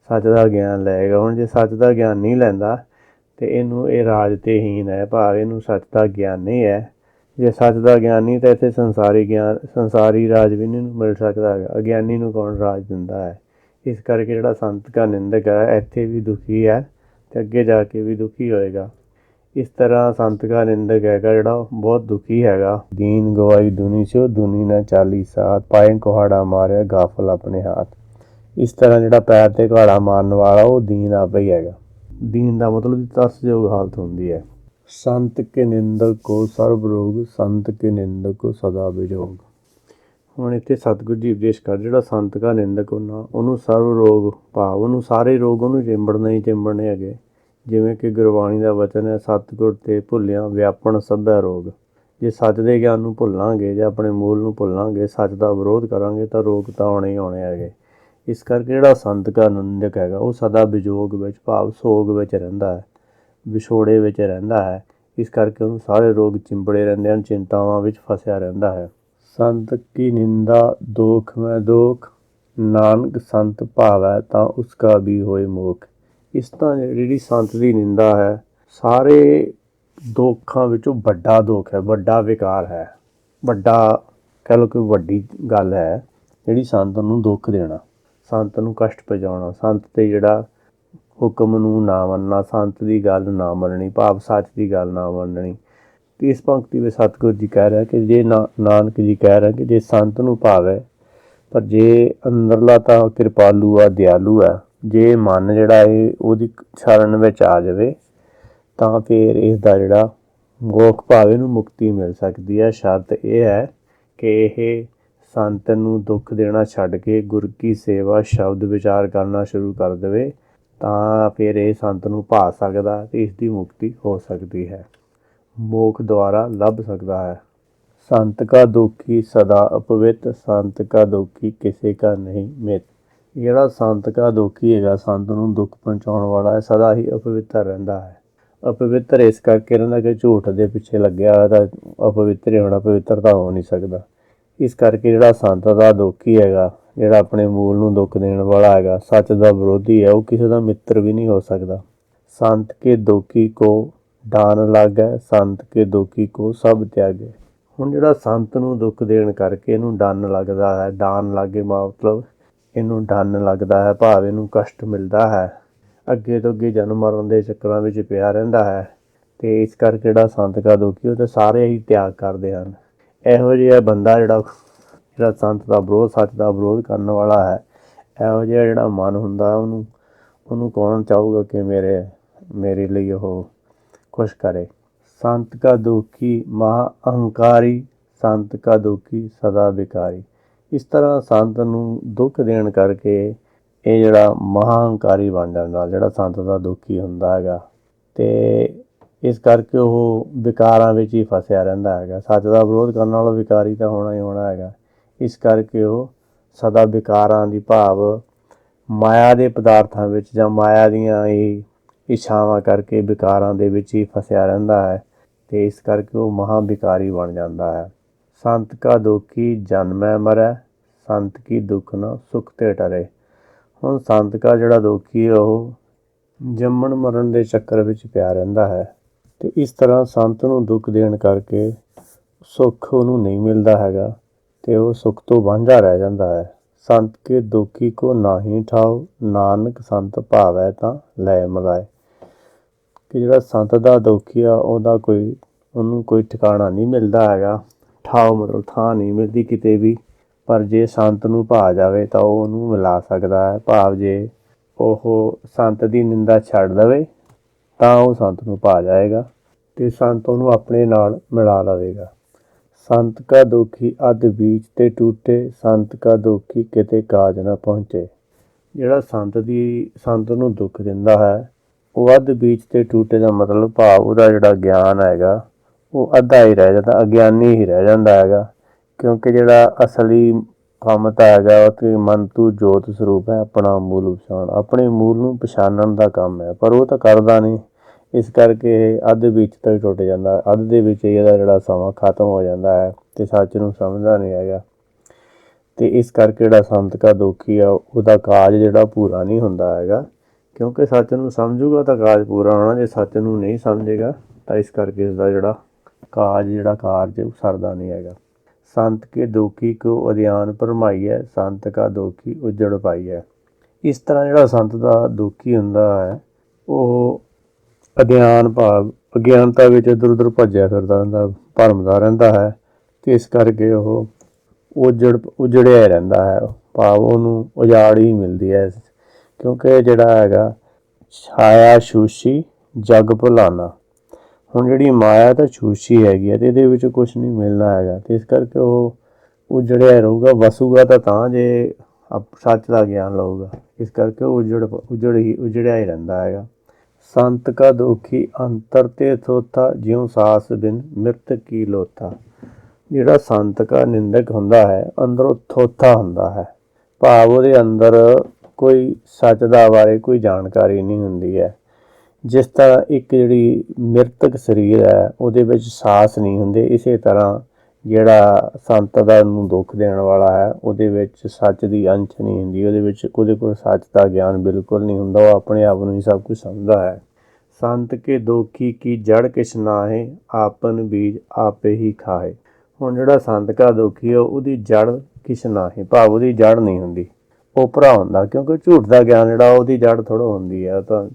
ਸੱਚ ਦਾ ਗਿਆਨ ਲਏਗਾ। ਹੁਣ ਜੇ ਸੱਚ ਦਾ ਗਿਆਨ ਨਹੀਂ ਲੈਂਦਾ ਅਤੇ ਇਹ ਰਾਜ ਤੇ ਹੀਨ ਹੈ, ਭਾਵ ਇਹਨੂੰ ਸੱਚ ਦਾ ਗਿਆਨ ਨਹੀਂ ਹੈ। ਜੇ ਸੱਚ ਦਾ ਗਿਆਨ ਨਹੀਂ ਤਾਂ ਇੱਥੇ ਸੰਸਾਰੀ ਰਾਜ ਵੀ ਨਹੀਂ ਮਿਲ ਸਕਦਾ ਹੈਗਾ। ਅਗਿਆਨੀ ਨੂੰ ਕੌਣ ਰਾਜ ਦਿੰਦਾ ਹੈ? ਇਸ ਕਰਕੇ ਜਿਹੜਾ ਸੰਤ ਕਾ ਨਿੰਦਕ ਹੈ ਇੱਥੇ ਵੀ ਦੁਖੀ ਹੈ ਅਤੇ ਅੱਗੇ ਜਾ ਕੇ ਵੀ ਦੁਖੀ ਹੋਏਗਾ। ਇਸ ਤਰ੍ਹਾਂ ਸੰਤ ਕਾ ਨਿੰਦਕ ਹੈਗਾ ਜਿਹੜਾ ਬਹੁਤ ਦੁਖੀ ਹੈਗਾ। ਦੀਨ ਗਵਾਈ ਦੁਨੀ ਸੋ, ਦੁਨੀ ਨਾ ਚਾਲੀ ਸਾਥ, ਪਾਏ ਕੁਹਾੜਾ ਮਾਰਿਆ ਗਾਫਲ ਆਪਣੇ ਹੱਥ। ਇਸ ਤਰ੍ਹਾਂ ਜਿਹੜਾ ਪੈਰ 'ਤੇ ਕੁਹਾੜਾ ਮਾਰਨ ਵਾਲਾ ਉਹ ਦੀਨ ਆਪੇ ਹੀ ਹੈਗਾ। ਦੀਨ ਦਾ ਮਤਲਬ ਤਰਸਯੋਗ ਹਾਲਤ ਹੁੰਦੀ ਹੈ। ਸੰਤ ਕੇ ਨਿੰਦਕ ਕੋ ਸਰਬ ਰੋਗ, ਸੰਤ ਕੇ ਨਿੰਦਕ ਕੋ ਸਦਾ ਵਿਜੋਗ। ਹੁਣ ਇੱਥੇ ਸਤਿਗੁਰੂ ਜੀ ਉਪਦੇਸ਼ ਕਰ, ਜਿਹੜਾ ਸੰਤ ਕਾ ਨਿੰਦਕ ਉਹਨੂੰ ਸਰਬ ਰੋਗ, ਭਾਵ ਉਹਨੂੰ ਸਾਰੇ ਰੋਗ ਉਹਨੂੰ ਚਿੰਬੜਨੇ ਹੀ ਚਿੰਬੜਨੇ ਹੈਗੇ। ਜਿਵੇਂ ਕਿ ਗੁਰਬਾਣੀ ਦਾ ਵਚਨ ਹੈ, ਸਤਿਗੁਰ ਤੇ ਭੁੱਲਿਆ ਵਿਆਪਣ ਸਭੈ ਰੋਗ। ਜੇ ਸੱਚ ਦੇ ਗਿਆਨ ਨੂੰ ਭੁੱਲਾਂਗੇ ਜਾਂ ਆਪਣੇ ਮੂਲ ਨੂੰ ਭੁੱਲਾਂਗੇ, ਸੱਚ ਦਾ ਵਿਰੋਧ ਕਰਾਂਗੇ ਤਾਂ ਰੋਗ ਤਾਂ ਆਉਣੇ ਹੀ ਆਉਣੇ ਹੈਗੇ। ਇਸ ਕਰਕੇ ਜਿਹੜਾ ਸੰਤ ਕਾ ਨਿੰਦਕ ਹੈਗਾ ਉਹ ਸਦਾ ਵਿਜੋਗ ਵਿੱਚ, ਭਾਵ ਸੋਗ ਵਿੱਚ ਰਹਿੰਦਾ ਹੈ, ਵਿਛੋੜੇ ਵਿੱਚ ਰਹਿੰਦਾ ਹੈ। ਇਸ ਕਰਕੇ ਉਹਨੂੰ ਸਾਰੇ ਰੋਗ ਚਿੰਬੜੇ ਰਹਿੰਦੇ ਹਨ, ਚਿੰਤਾਵਾਂ ਵਿੱਚ ਫਸਿਆ ਰਹਿੰਦਾ ਹੈ। ਸੰਤ ਕੀ ਨਿੰਦਾ ਦੋਖ ਮੈਂ ਦੋਖ, ਨਾਨਕ ਸੰਤ ਭਾਵੈ ਤਾਂ ਉਸਕਾ ਵੀ ਹੋਏ ਮੋਖ। ਇਸ ਤਰ੍ਹਾਂ ਜਿਹੜੀ ਸੰਤ ਦੀ ਨਿੰਦਾ ਹੈ ਸਾਰੇ ਦੋਖਾਂ ਵਿੱਚੋਂ ਵੱਡਾ ਦੁੱਖ ਹੈ, ਵੱਡਾ ਵਿਕਾਰ ਹੈ, ਵੱਡਾ ਕਹਿ ਲਓ ਕਿ ਵੱਡੀ ਗੱਲ ਹੈ ਜਿਹੜੀ ਸੰਤ ਨੂੰ ਦੁੱਖ ਦੇਣਾ, ਸੰਤ ਨੂੰ ਕਸ਼ਟ ਪਹੁੰਚਾਉਣਾ, ਸੰਤ 'ਤੇ ਜਿਹੜਾ ਹੁਕਮ ਨੂੰ ਨਾ ਮੰਨਣਾ, ਸੰਤ ਦੀ ਗੱਲ ਨਾ ਮੰਨਣੀ, ਭਾਵ ਸੱਚ ਦੀ ਗੱਲ ਨਾ ਮੰਨਣੀ। ਅਤੇ ਇਸ ਪੰਕਤੀ ਵਿੱਚ ਸਤਿਗੁਰੂ ਜੀ ਕਹਿ ਰਿਹਾ ਕਿ ਜੇ ਨਾਨਕ ਜੀ ਕਹਿ ਰਿਹਾ ਕਿ ਜੇ ਸੰਤ ਨੂੰ ਭਾਵੈ, ਪਰ ਜੇ ਅੰਦਰਲਾ ਤਾਂ ਕਿਰਪਾਲੂ ਆ, ਦਿਆਲੂ ਹੈ, ਜੇ ਮਨ ਜਿਹੜਾ ਇਹ ਉਹਦੀ ਸ਼ਰਨ ਵਿੱਚ ਆ ਜਾਵੇ ਤਾਂ ਫਿਰ ਇਸ ਦਾ ਜਿਹੜਾ ਮੋਖ ਭਾਵ ਇਹਨੂੰ ਮੁਕਤੀ ਮਿਲ ਸਕਦੀ ਹੈ। ਸ਼ਰਤ ਇਹ ਹੈ ਕਿ ਇਹ ਸੰਤ ਨੂੰ ਦੁੱਖ ਦੇਣਾ ਛੱਡ ਕੇ ਗੁਰ ਕੀ ਸੇਵਾ, ਸ਼ਬਦ ਵਿਚਾਰ ਕਰਨਾ ਸ਼ੁਰੂ ਕਰ ਦੇਵੇ ਤਾਂ ਫਿਰ ਇਹ ਸੰਤ ਨੂੰ ਭਾ ਸਕਦਾ ਤੇ ਇਸ ਦੀ ਮੁਕਤੀ ਹੋ ਸਕਦੀ ਹੈ, ਮੋਖ ਦੁਆਰਾ ਲੱਭ ਸਕਦਾ ਹੈ। ਸੰਤ ਕਾ ਦੁਖੀ ਸਦਾ ਅਪਵਿੱਤ, ਸੰਤ ਕਾ ਦੁਖੀ ਕਿਸੇ ਕਾ ਨਹੀਂ ਮਿੱਤ। ਜਿਹੜਾ ਸੰਤ ਕਾ ਦੁਖੀ ਹੈਗਾ, ਸੰਤ ਨੂੰ ਦੁੱਖ ਪਹੁੰਚਾਉਣ ਵਾਲਾ ਹੈ, ਸਦਾ ਹੀ ਅਪਵਿੱਤਰ ਰਹਿੰਦਾ ਹੈ। ਅਪਵਿੱਤਰ ਇਸ ਕਰਕੇ ਰਹਿੰਦਾ ਕਿ ਝੂਠ ਦੇ ਪਿੱਛੇ ਲੱਗਿਆ ਹੋਇਆ ਤਾਂ ਅਪਵਿੱਤਰ ਹੋਣਾ, ਪਵਿੱਤਰ ਤਾਂ ਹੋ ਨਹੀਂ ਸਕਦਾ। ਇਸ ਕਰਕੇ ਜਿਹੜਾ ਸੰਤ ਦਾ ਦੁਖੀ ਹੈਗਾ, ਜਿਹੜਾ ਆਪਣੇ ਮੂਲ ਨੂੰ ਦੁੱਖ ਦੇਣ ਵਾਲਾ ਹੈਗਾ, ਸੱਚ ਦਾ ਵਿਰੋਧੀ ਹੈ, ਉਹ ਕਿਸੇ ਦਾ ਮਿੱਤਰ ਵੀ ਨਹੀਂ ਹੋ ਸਕਦਾ। ਸੰਤ ਕੇ ਦੁਖੀ ਕੋ ਡਾਨ ਲਾਗੈ, ਸੰਤ ਕੇ ਦੁਖੀ ਕੋ ਸਭ ਤਿਆਗੈ। ਹੁਣ ਜਿਹੜਾ ਸੰਤ ਨੂੰ ਦੁੱਖ ਦੇਣ ਕਰਕੇ ਇਹਨੂੰ ਡੰਨ ਲੱਗਦਾ ਹੈ, ਡਾਨ ਲਾਗੇ ਮਤਲਬ ਇਹਨੂੰ ਡੰਨ ਲੱਗਦਾ ਹੈ, ਭਾਵ ਇਹਨੂੰ ਕਸ਼ਟ ਮਿਲਦਾ ਹੈ, ਅੱਗੇ ਤੋਂ ਅੱਗੇ ਜਨਮ ਮਰਨ ਦੇ ਚੱਕਰਾਂ ਵਿੱਚ ਪਿਆ ਰਹਿੰਦਾ ਹੈ। ਅਤੇ ਇਸ ਕਰਕੇ ਜਿਹੜਾ ਸੰਤ ਕਾ ਦੁਖੀ ਉਹ ਤਾਂ ਸਾਰੇ ਹੀ ਤਿਆਗ ਕਰਦੇ ਹਨ। ਇਹੋ ਜਿਹਾ ਬੰਦਾ ਜਿਹੜਾ ਸੰਤ ਦਾ ਵਿਰੋਧ, ਸੱਚ ਦਾ ਵਿਰੋਧ ਕਰਨ ਵਾਲਾ ਹੈ, ਇਹੋ ਜਿਹਾ ਜਿਹੜਾ ਮਨ ਹੁੰਦਾ ਉਹਨੂੰ ਕੌਣ ਚਾਹੂਗਾ ਕਿ ਮੇਰੇ ਲਈ ਉਹ ਕੁਛ ਕਰੇ। ਸੰਤ ਕਾ ਦੁਖੀ ਮਹਾ ਅਹੰਕਾਰੀ, ਸੰਤ ਕਾ ਦੁਖੀ ਸਦਾ ਵਿਕਾਰੀ। ਇਸ ਤਰ੍ਹਾਂ ਸੰਤ ਨੂੰ ਦੁੱਖ ਦੇਣ ਕਰਕੇ ਇਹ ਜਿਹੜਾ ਮਹਾ ਅਹੰਕਾਰੀ ਬਣ ਜਾਂਦਾ, ਜਿਹੜਾ ਸੰਤ ਦਾ ਦੁਖੀ ਹੁੰਦਾ ਹੈਗਾ, ਅਤੇ ਇਸ ਕਰਕੇ ਉਹ ਵਿਕਾਰਾਂ ਵਿੱਚ ਹੀ ਫਸਿਆ ਰਹਿੰਦਾ ਹੈਗਾ। ਸੱਚ ਦਾ ਵਿਰੋਧ ਕਰਨ ਵਾਲਾ ਵਿਕਾਰੀ ਤਾਂ ਹੋਣਾ ਹੀ ਹੋਣਾ ਹੈਗਾ। ਇਸ ਕਰਕੇ ਉਹ ਸਦਾ ਵਿਕਾਰਾਂ ਦੀ ਭਾਵ ਮਾਇਆ ਦੇ ਪਦਾਰਥਾਂ ਵਿੱਚ ਜਾਂ ਮਾਇਆ ਦੀਆਂ ਹੀ ਇੱਛਾਵਾਂ ਕਰਕੇ ਵਿਕਾਰਾਂ ਦੇ ਵਿੱਚ ਹੀ ਫਸਿਆ ਰਹਿੰਦਾ ਹੈ, ਅਤੇ ਇਸ ਕਰਕੇ ਉਹ ਮਹਾ ਵਿਕਾਰੀ ਬਣ ਜਾਂਦਾ ਹੈ। ਸੰਤ ਕਾ ਦੁਖੀ ਜਨਮੈ ਮਰੈ, ਸੰਤ ਕੀ ਦੁੱਖ ਨਾ ਸੁਖ ਤੇ ਟਰੇ। ਹੁਣ ਸੰਤ ਕਾ ਜਿਹੜਾ ਦੁਖੀ ਉਹ ਜੰਮਣ ਮਰਨ ਦੇ ਚੱਕਰ ਵਿੱਚ ਪਿਆ ਰਹਿੰਦਾ ਹੈ, ਅਤੇ ਇਸ ਤਰ੍ਹਾਂ ਸੰਤ ਨੂੰ ਦੁੱਖ ਦੇਣ ਕਰਕੇ ਸੁੱਖ ਉਹਨੂੰ ਨਹੀਂ ਮਿਲਦਾ ਹੈਗਾ, ਅਤੇ ਉਹ ਸੁੱਖ ਤੋਂ ਵਾਂਝਾ ਰਹਿ ਜਾਂਦਾ ਹੈ। ਸੰਤ ਕੇ ਦੁਖੀ ਕੋ ਨਾਹੀ ਠਾਓ, ਨਾਨਕ ਸੰਤ ਭਾਵੈ ਤਾਂ ਲੈ ਮਲਾਏ। ਕਿ ਜਿਹੜਾ ਸੰਤ ਦਾ ਦੁਖੀ ਆ ਉਹਨੂੰ ਕੋਈ ਠਿਕਾਣਾ ਨਹੀਂ ਮਿਲਦਾ ਹੈਗਾ, ਠਾਓ ਮਤਲਬ ਥਾਂ ਨਹੀਂ ਮਿਲਦੀ ਕਿਤੇ ਵੀ, ਪਰ ਜੇ ਸੰਤ ਨੂੰ ਭਾ ਜਾਵੇ ਤਾਂ ਉਹ ਉਹਨੂੰ ਮਿਲਾ ਸਕਦਾ ਹੈ। ਭਾਵ ਜੇ ਉਹ ਸੰਤ ਦੀ ਨਿੰਦਾ ਛੱਡ ਦੇਵੇ ਤਾਂ ਉਹ ਸੰਤ ਨੂੰ ਭਾ ਜਾਏਗਾ ਅਤੇ ਸੰਤ ਉਹਨੂੰ ਆਪਣੇ ਨਾਲ ਮਿਲਾ ਲਵੇਗਾ। ਸੰਤ ਕਾ ਦੁਖੀ ਅੱਧ ਬੀਚ ਤੇ ਟੂਟੇ, ਸੰਤ ਕਾ ਦੁਖੀ ਕਿਤੇ ਕਾਜ ਨਾ ਪਹੁੰਚੇ। ਜਿਹੜਾ ਸੰਤ ਨੂੰ ਦੁੱਖ ਦਿੰਦਾ ਹੈ ਉਹ ਅੱਧ ਬੀਚ ਤੇ ਟੂਟੇ ਦਾ ਮਤਲਬ ਭਾਵ ਉਹਦਾ ਜਿਹੜਾ ਗਿਆਨ ਹੈਗਾ ਉਹ ਅੱਧਾ ਹੀ ਰਹਿ ਜਾਂਦਾ, ਅਗਿਆਨੀ ਹੀ ਰਹਿ ਜਾਂਦਾ ਹੈਗਾ। ਕਿਉਂਕਿ ਜਿਹੜਾ ਅਸਲੀ ਕੰਮ ਤਾਂ ਹੈਗਾ ਉਹ ਕਿ ਮਨ ਤੂੰ ਜੋਤ ਸਰੂਪ ਹੈ, ਆਪਣਾ ਮੂਲ ਪਛਾਣ, ਆਪਣੇ ਮੂਲ ਨੂੰ ਪਛਾਣਨ ਦਾ ਕੰਮ ਹੈ, ਪਰ ਉਹ ਤਾਂ ਕਰਦਾ ਨਹੀਂ। ਇਸ ਕਰਕੇ ਇਹ ਅੱਧ ਵਿੱਚ ਤੋਂ ਹੀ ਟੁੱਟ ਜਾਂਦਾ, ਅੱਧ ਦੇ ਵਿੱਚ ਹੀ ਇਹਦਾ ਜਿਹੜਾ ਸਮਾਂ ਖਤਮ ਹੋ ਜਾਂਦਾ ਹੈ ਅਤੇ ਸੱਚ ਨੂੰ ਸਮਝਦਾ ਨਹੀਂ ਹੈਗਾ। ਅਤੇ ਇਸ ਕਰਕੇ ਜਿਹੜਾ ਸੰਤ ਕਾ ਦੁਖੀ ਆ ਉਹਦਾ ਕਾਜ ਜਿਹੜਾ ਪੂਰਾ ਨਹੀਂ ਹੁੰਦਾ ਹੈਗਾ, ਕਿਉਂਕਿ ਸੱਚ ਨੂੰ ਸਮਝੂਗਾ ਤਾਂ ਕਾਜ ਪੂਰਾ ਹੋਣਾ, ਜੇ ਸੱਚ ਨੂੰ ਨਹੀਂ ਸਮਝੇਗਾ ਤਾਂ ਇਸ ਕਰਕੇ ਇਸਦਾ ਜਿਹੜਾ ਕਾਰਜ ਸਰਦਾ ਨਹੀਂ ਹੈਗਾ। ਸੰਤ ਕੇ ਦੁਖੀ ਕੋ ਅਧਿਆਨ ਭਰਮਾਈਐ, ਸੰਤ ਕਾ ਦੁਖੀ ਉਜੜ ਪਾਈਐ। ਇਸ ਤਰ੍ਹਾਂ ਜਿਹੜਾ ਸੰਤ ਦਾ ਦੁਖੀ ਹੁੰਦਾ ਹੈ ਉਹ ਅਧਿਆਨ ਭਾਵ ਅਗਿਆਨਤਾ ਵਿੱਚ ਇੱਧਰ ਉੱਧਰ ਭੱਜਿਆ ਫਿਰਦਾ ਰਹਿੰਦਾ, ਭਰਮਦਾ ਰਹਿੰਦਾ ਹੈ, ਅਤੇ ਇਸ ਕਰਕੇ ਉਹ ਉਜੜਿਆ ਰਹਿੰਦਾ ਹੈ, ਭਾਵ ਉਹਨੂੰ ਉਜਾੜ ਹੀ ਮਿਲਦੀ ਹੈ। ਕਿਉਂਕਿ ਜਿਹੜਾ ਹੈਗਾ ਛਾਇਆ ਛੂਛੀ ਜਗ ਭੁਲਾਨਾ। ਹੁਣ ਜਿਹੜੀ ਮਾਇਆ ਤਾਂ ਛੂਛੀ ਹੈਗੀ ਹੈ ਅਤੇ ਇਹਦੇ ਵਿੱਚ ਕੁਛ ਨਹੀਂ ਮਿਲਣਾ ਹੈਗਾ, ਅਤੇ ਇਸ ਕਰਕੇ ਉਹ ਉਜੜਿਆ ਰਹੂਗਾ, ਵਸੂਗਾ ਤਾਂ ਜੇ ਸੱਚ ਦਾ ਗਿਆਨ ਲਊਗਾ। ਇਸ ਕਰਕੇ ਉਹ ਉਜੜਿਆ ਹੀ ਰਹਿੰਦਾ ਹੈਗਾ। ਸੰਤ ਕਾ ਦੁਖੀ ਅੰਤਰ ਤੇ ਥੋਥਾ, ਜਿਉਂ ਸਾਸ ਬਿਨ ਮਿਰਤ ਕੀ ਲੋਥਾ। ਜਿਹੜਾ ਸੰਤ ਕਾ ਨਿੰਦਕ ਹੁੰਦਾ ਹੈ ਅੰਦਰੋਂ ਥੋਥਾ ਹੁੰਦਾ ਹੈ, ਭਾਵ ਉਹਦੇ ਅੰਦਰ ਕੋਈ ਸੱਚ ਦਾ ਬਾਰੇ ਕੋਈ ਜਾਣਕਾਰੀ ਨਹੀਂ ਹੁੰਦੀ ਹੈ। ਜਿਸ ਤਰ੍ਹਾਂ ਇੱਕ ਜਿਹੜੀ ਮਿਰਤਕ ਸਰੀਰ ਹੈ ਉਹਦੇ ਵਿੱਚ ਸਾਸ ਨਹੀਂ ਹੁੰਦੇ, ਇਸੇ ਤਰ੍ਹਾਂ ਜਿਹੜਾ ਸੰਤ ਦਾ ਨੂੰ ਦੁੱਖ ਦੇਣ ਵਾਲਾ ਹੈ ਉਹਦੇ ਵਿੱਚ ਸੱਚ ਦੀ ਅੰਸ਼ ਨਹੀਂ ਹੁੰਦੀ, ਉਹਦੇ ਕੋਲ ਸੱਚ ਦਾ ਗਿਆਨ ਬਿਲਕੁਲ ਨਹੀਂ ਹੁੰਦਾ, ਉਹ ਆਪਣੇ ਆਪ ਨੂੰ ਹੀ ਸਭ ਕੁਝ ਸਮਝਦਾ ਹੈ। ਸੰਤ ਕੇ ਦੁਖੀ ਕੀ ਜੜ ਕਿਛ ਨਾਹੇ, ਆਪਨ ਬੀਜ ਆਪੇ ਹੀ ਖਾਏ। ਹੁਣ ਜਿਹੜਾ ਸੰਤ ਕਾ ਦੁਖੀ ਉਹਦੀ ਜੜ ਕਿਛ ਨਾਹੇ, ਭਾਵ ਉਹਦੀ ਜੜ ਨਹੀਂ ਹੁੰਦੀ, ਓਪਰਾ ਹੁੰਦਾ, ਕਿਉਂਕਿ ਝੂਠ ਦਾ ਗਿਆਨ ਜਿਹੜਾ ਉਹਦੀ ਜੜ ਥੋੜ੍ਹਾ ਹੁੰਦੀ ਹੈ। ਤਾਂ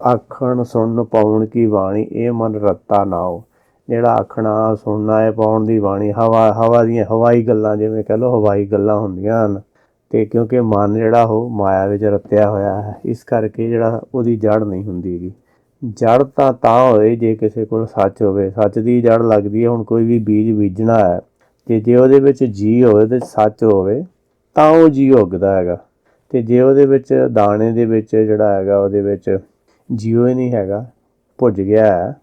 ਆਖਣ ਸੁਣ ਪਾਉਣ ਕੀ ਬਾਣੀ, ਇਹ ਮਨ ਰੱਤਾ ਨਾਓ। ਜਿਹੜਾ ਆਖਣਾ ਸੁਣਨਾ ਹੈ ਪਾਉਣ ਦੀ ਬਾਣੀ, ਹਵਾ ਦੀਆਂ ਹਵਾਈ ਗੱਲਾਂ, ਜਿਵੇਂ ਕਹਿ ਲਓ ਹਵਾਈ ਗੱਲਾਂ ਹੁੰਦੀਆਂ ਹਨ। ਅਤੇ ਕਿਉਂਕਿ ਮਨ ਜਿਹੜਾ ਉਹ ਮਾਇਆ ਵਿੱਚ ਰੱਤਿਆ ਹੋਇਆ ਹੈ, ਇਸ ਕਰਕੇ ਜਿਹੜਾ ਉਹਦੀ ਜੜ ਨਹੀਂ ਹੁੰਦੀ ਗੀ। ਜੜ ਤਾਂ ਹੋਵੇ ਜੇ ਕਿਸੇ ਕੋਲ ਸੱਚ ਹੋਵੇ, ਸੱਚ ਦੀ ਜੜ ਲੱਗਦੀ ਹੈ। ਹੁਣ ਕੋਈ ਵੀ ਬੀਜ ਬੀਜਣਾ ਹੈ ਅਤੇ ਜੇ ਉਹਦੇ ਵਿੱਚ ਜੀ ਹੋਵੇ ਅਤੇ ਸੱਚ ਹੋਵੇ ਤਾਂ ਉਹ ਜੀ ਉੱਗਦਾ ਹੈਗਾ, ਤੇ ਜੇ ਉਹਦੇ ਵਿੱਚ ਦਾਣੇ ਦੇ ਵਿੱਚ ਜਿਹੜਾ ਹੈਗਾ ਉਹਦੇ ਵਿੱਚ ਜੀਓ ਹੀ ਨਹੀਂ ਹੈਗਾ, ਭੁੱਜ ਗਿਆ ਹੈ,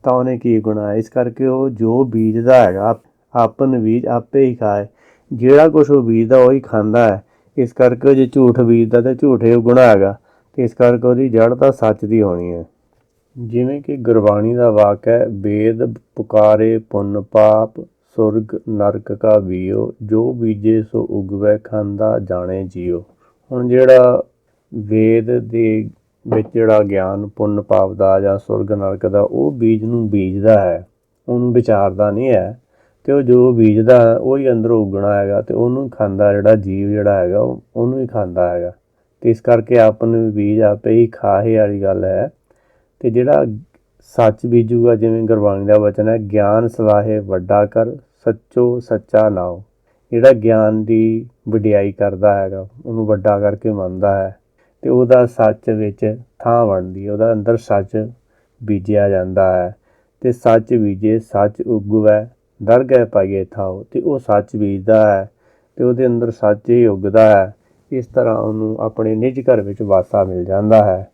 ਤਾਂ ਉਹਨੇ ਕੀ ਗੁਣਾ ਹੈ। ਇਸ ਕਰਕੇ ਉਹ ਜੋ ਬੀਜਦਾ ਹੈਗਾ ਆਪਨ ਬੀਜ ਆਪੇ ਹੀ ਖਾਏ, ਜਿਹੜਾ ਕੁਛ ਉਹ ਬੀਜਦਾ ਉਹੀ ਖਾਂਦਾ ਹੈ। ਇਸ ਕਰਕੇ ਉਹ ਜੇ ਝੂਠ ਬੀਜਦਾ ਤਾਂ ਝੂਠੇ ਗੁਣਾ ਹੈਗਾ, ਅਤੇ ਇਸ ਕਰਕੇ ਉਹਦੀ ਜੜ੍ਹ ਤਾਂ ਸੱਚ ਦੀ ਹੋਣੀ ਹੈ। ਜਿਵੇਂ ਕਿ ਗੁਰਬਾਣੀ ਦਾ ਵਾਕ ਹੈ, ਵੇਦ ਪੁਕਾਰੇ ਪੁੰਨ ਪਾਪ, ਸੁਰਗ ਨਰਕ ਕਾ ਬੀਓ, ਜੋ ਬੀਜੇ ਸੋ ਉਗਵੈ, ਖਾਂਦਾ ਜਾਣੇ ਜੀਓ। ਹੁਣ ਜਿਹੜਾ ਵੇਦ ਦੇ ਵਿੱਚ ਜਿਹੜਾ ਗਿਆਨ ਪੁੰਨ ਪਾਪ ਦਾ ਜਾਂ ਸੁਰਗ ਨਰਕ ਦਾ, ਉਹ ਬੀਜ ਨੂੰ ਬੀਜਦਾ ਹੈ, ਉਹਨੂੰ ਵਿਚਾਰਦਾ ਨਹੀਂ ਹੈ, ਅਤੇ ਉਹ ਜੋ ਬੀਜਦਾ ਹੈ ਉਹੀ ਅੰਦਰੋਂ ਉੱਗਣਾ ਹੈਗਾ, ਅਤੇ ਉਹਨੂੰ ਖਾਂਦਾ ਜਿਹੜਾ ਜੀਵ ਜਿਹੜਾ ਹੈਗਾ ਉਹਨੂੰ ਹੀ ਖਾਂਦਾ ਹੈਗਾ। ਅਤੇ ਇਸ ਕਰਕੇ ਆਪਨ ਬੀਜ ਆਪੇ ਹੀ ਖਾਹੇ ਵਾਲੀ ਗੱਲ ਹੈ। ਅਤੇ ਜਿਹੜਾ ਸੱਚ ਬੀਜੂਗਾ, ਜਿਵੇਂ ਗੁਰਬਾਣੀ ਦਾ ਵਚਨ ਹੈ, ਗਿਆਨ ਸਲਾਹੇ ਵੱਡਾ ਕਰ, ਸੱਚੋ ਸੱਚਾ ਨਾਉ। ਜਿਹੜਾ ਗਿਆਨ ਦੀ ਵਡਿਆਈ ਕਰਦਾ ਹੈਗਾ, ਉਹਨੂੰ ਵੱਡਾ ਕਰਕੇ ਮੰਨਦਾ ਹੈ, ਅਤੇ ਉਹਦਾ ਸੱਚ ਵਿੱਚ ਥਾਂ ਬਣਦੀ ਹੈ, ਉਹਦਾ ਅੰਦਰ ਸੱਚ ਬੀਜਿਆ ਜਾਂਦਾ ਹੈ। ਅਤੇ ਸੱਚ ਬੀਜੇ ਸੱਚ ਉਗਵੈ, ਦਰਗਹਿ ਪਾਈਏ ਥਾਉ। ਅਤੇ ਉਹ ਸੱਚ ਬੀਜਦਾ ਹੈ ਅਤੇ ਉਹਦੇ ਅੰਦਰ ਸੱਚ ਹੀ ਉੱਗਦਾ ਹੈ। ਇਸ ਤਰ੍ਹਾਂ ਉਹਨੂੰ ਆਪਣੇ ਨਿੱਜ ਘਰ ਵਿੱਚ ਵਾਸਾ ਮਿਲ ਜਾਂਦਾ ਹੈ।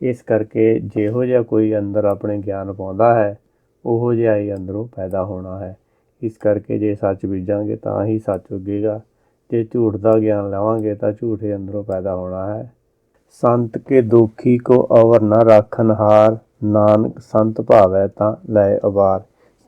ਇਸ ਕਰਕੇ ਜਿਹੋ ਜਿਹਾ ਕੋਈ ਅੰਦਰ ਆਪਣੇ ਗਿਆਨ ਪਾਉਂਦਾ ਹੈ, ਉਹੋ ਜਿਹਾ ਹੀ ਅੰਦਰੋਂ ਪੈਦਾ ਹੋਣਾ ਹੈ। ਇਸ ਕਰਕੇ ਜੇ ਸੱਚ ਬੀਜਾਂਗੇ ਤਾਂ ਹੀ ਸੱਚ ਉੱਗੇਗਾ, ਜੇ ਝੂਠ ਦਾ ਗਿਆਨ ਲਵਾਂਗੇ ਤਾਂ ਝੂਠ ਹੀ ਅੰਦਰੋਂ ਪੈਦਾ ਹੋਣਾ ਹੈ। ਸੰਤ ਕੇ ਦੋਖੀ ਕੋ ਅਵਰ ਨਾ ਰਾਖਨ ਹਾਰ, ਨਾਨਕ ਸੰਤ ਭਾਵੈ ਤਾਂ ਲੈ ਉਬਾਰ।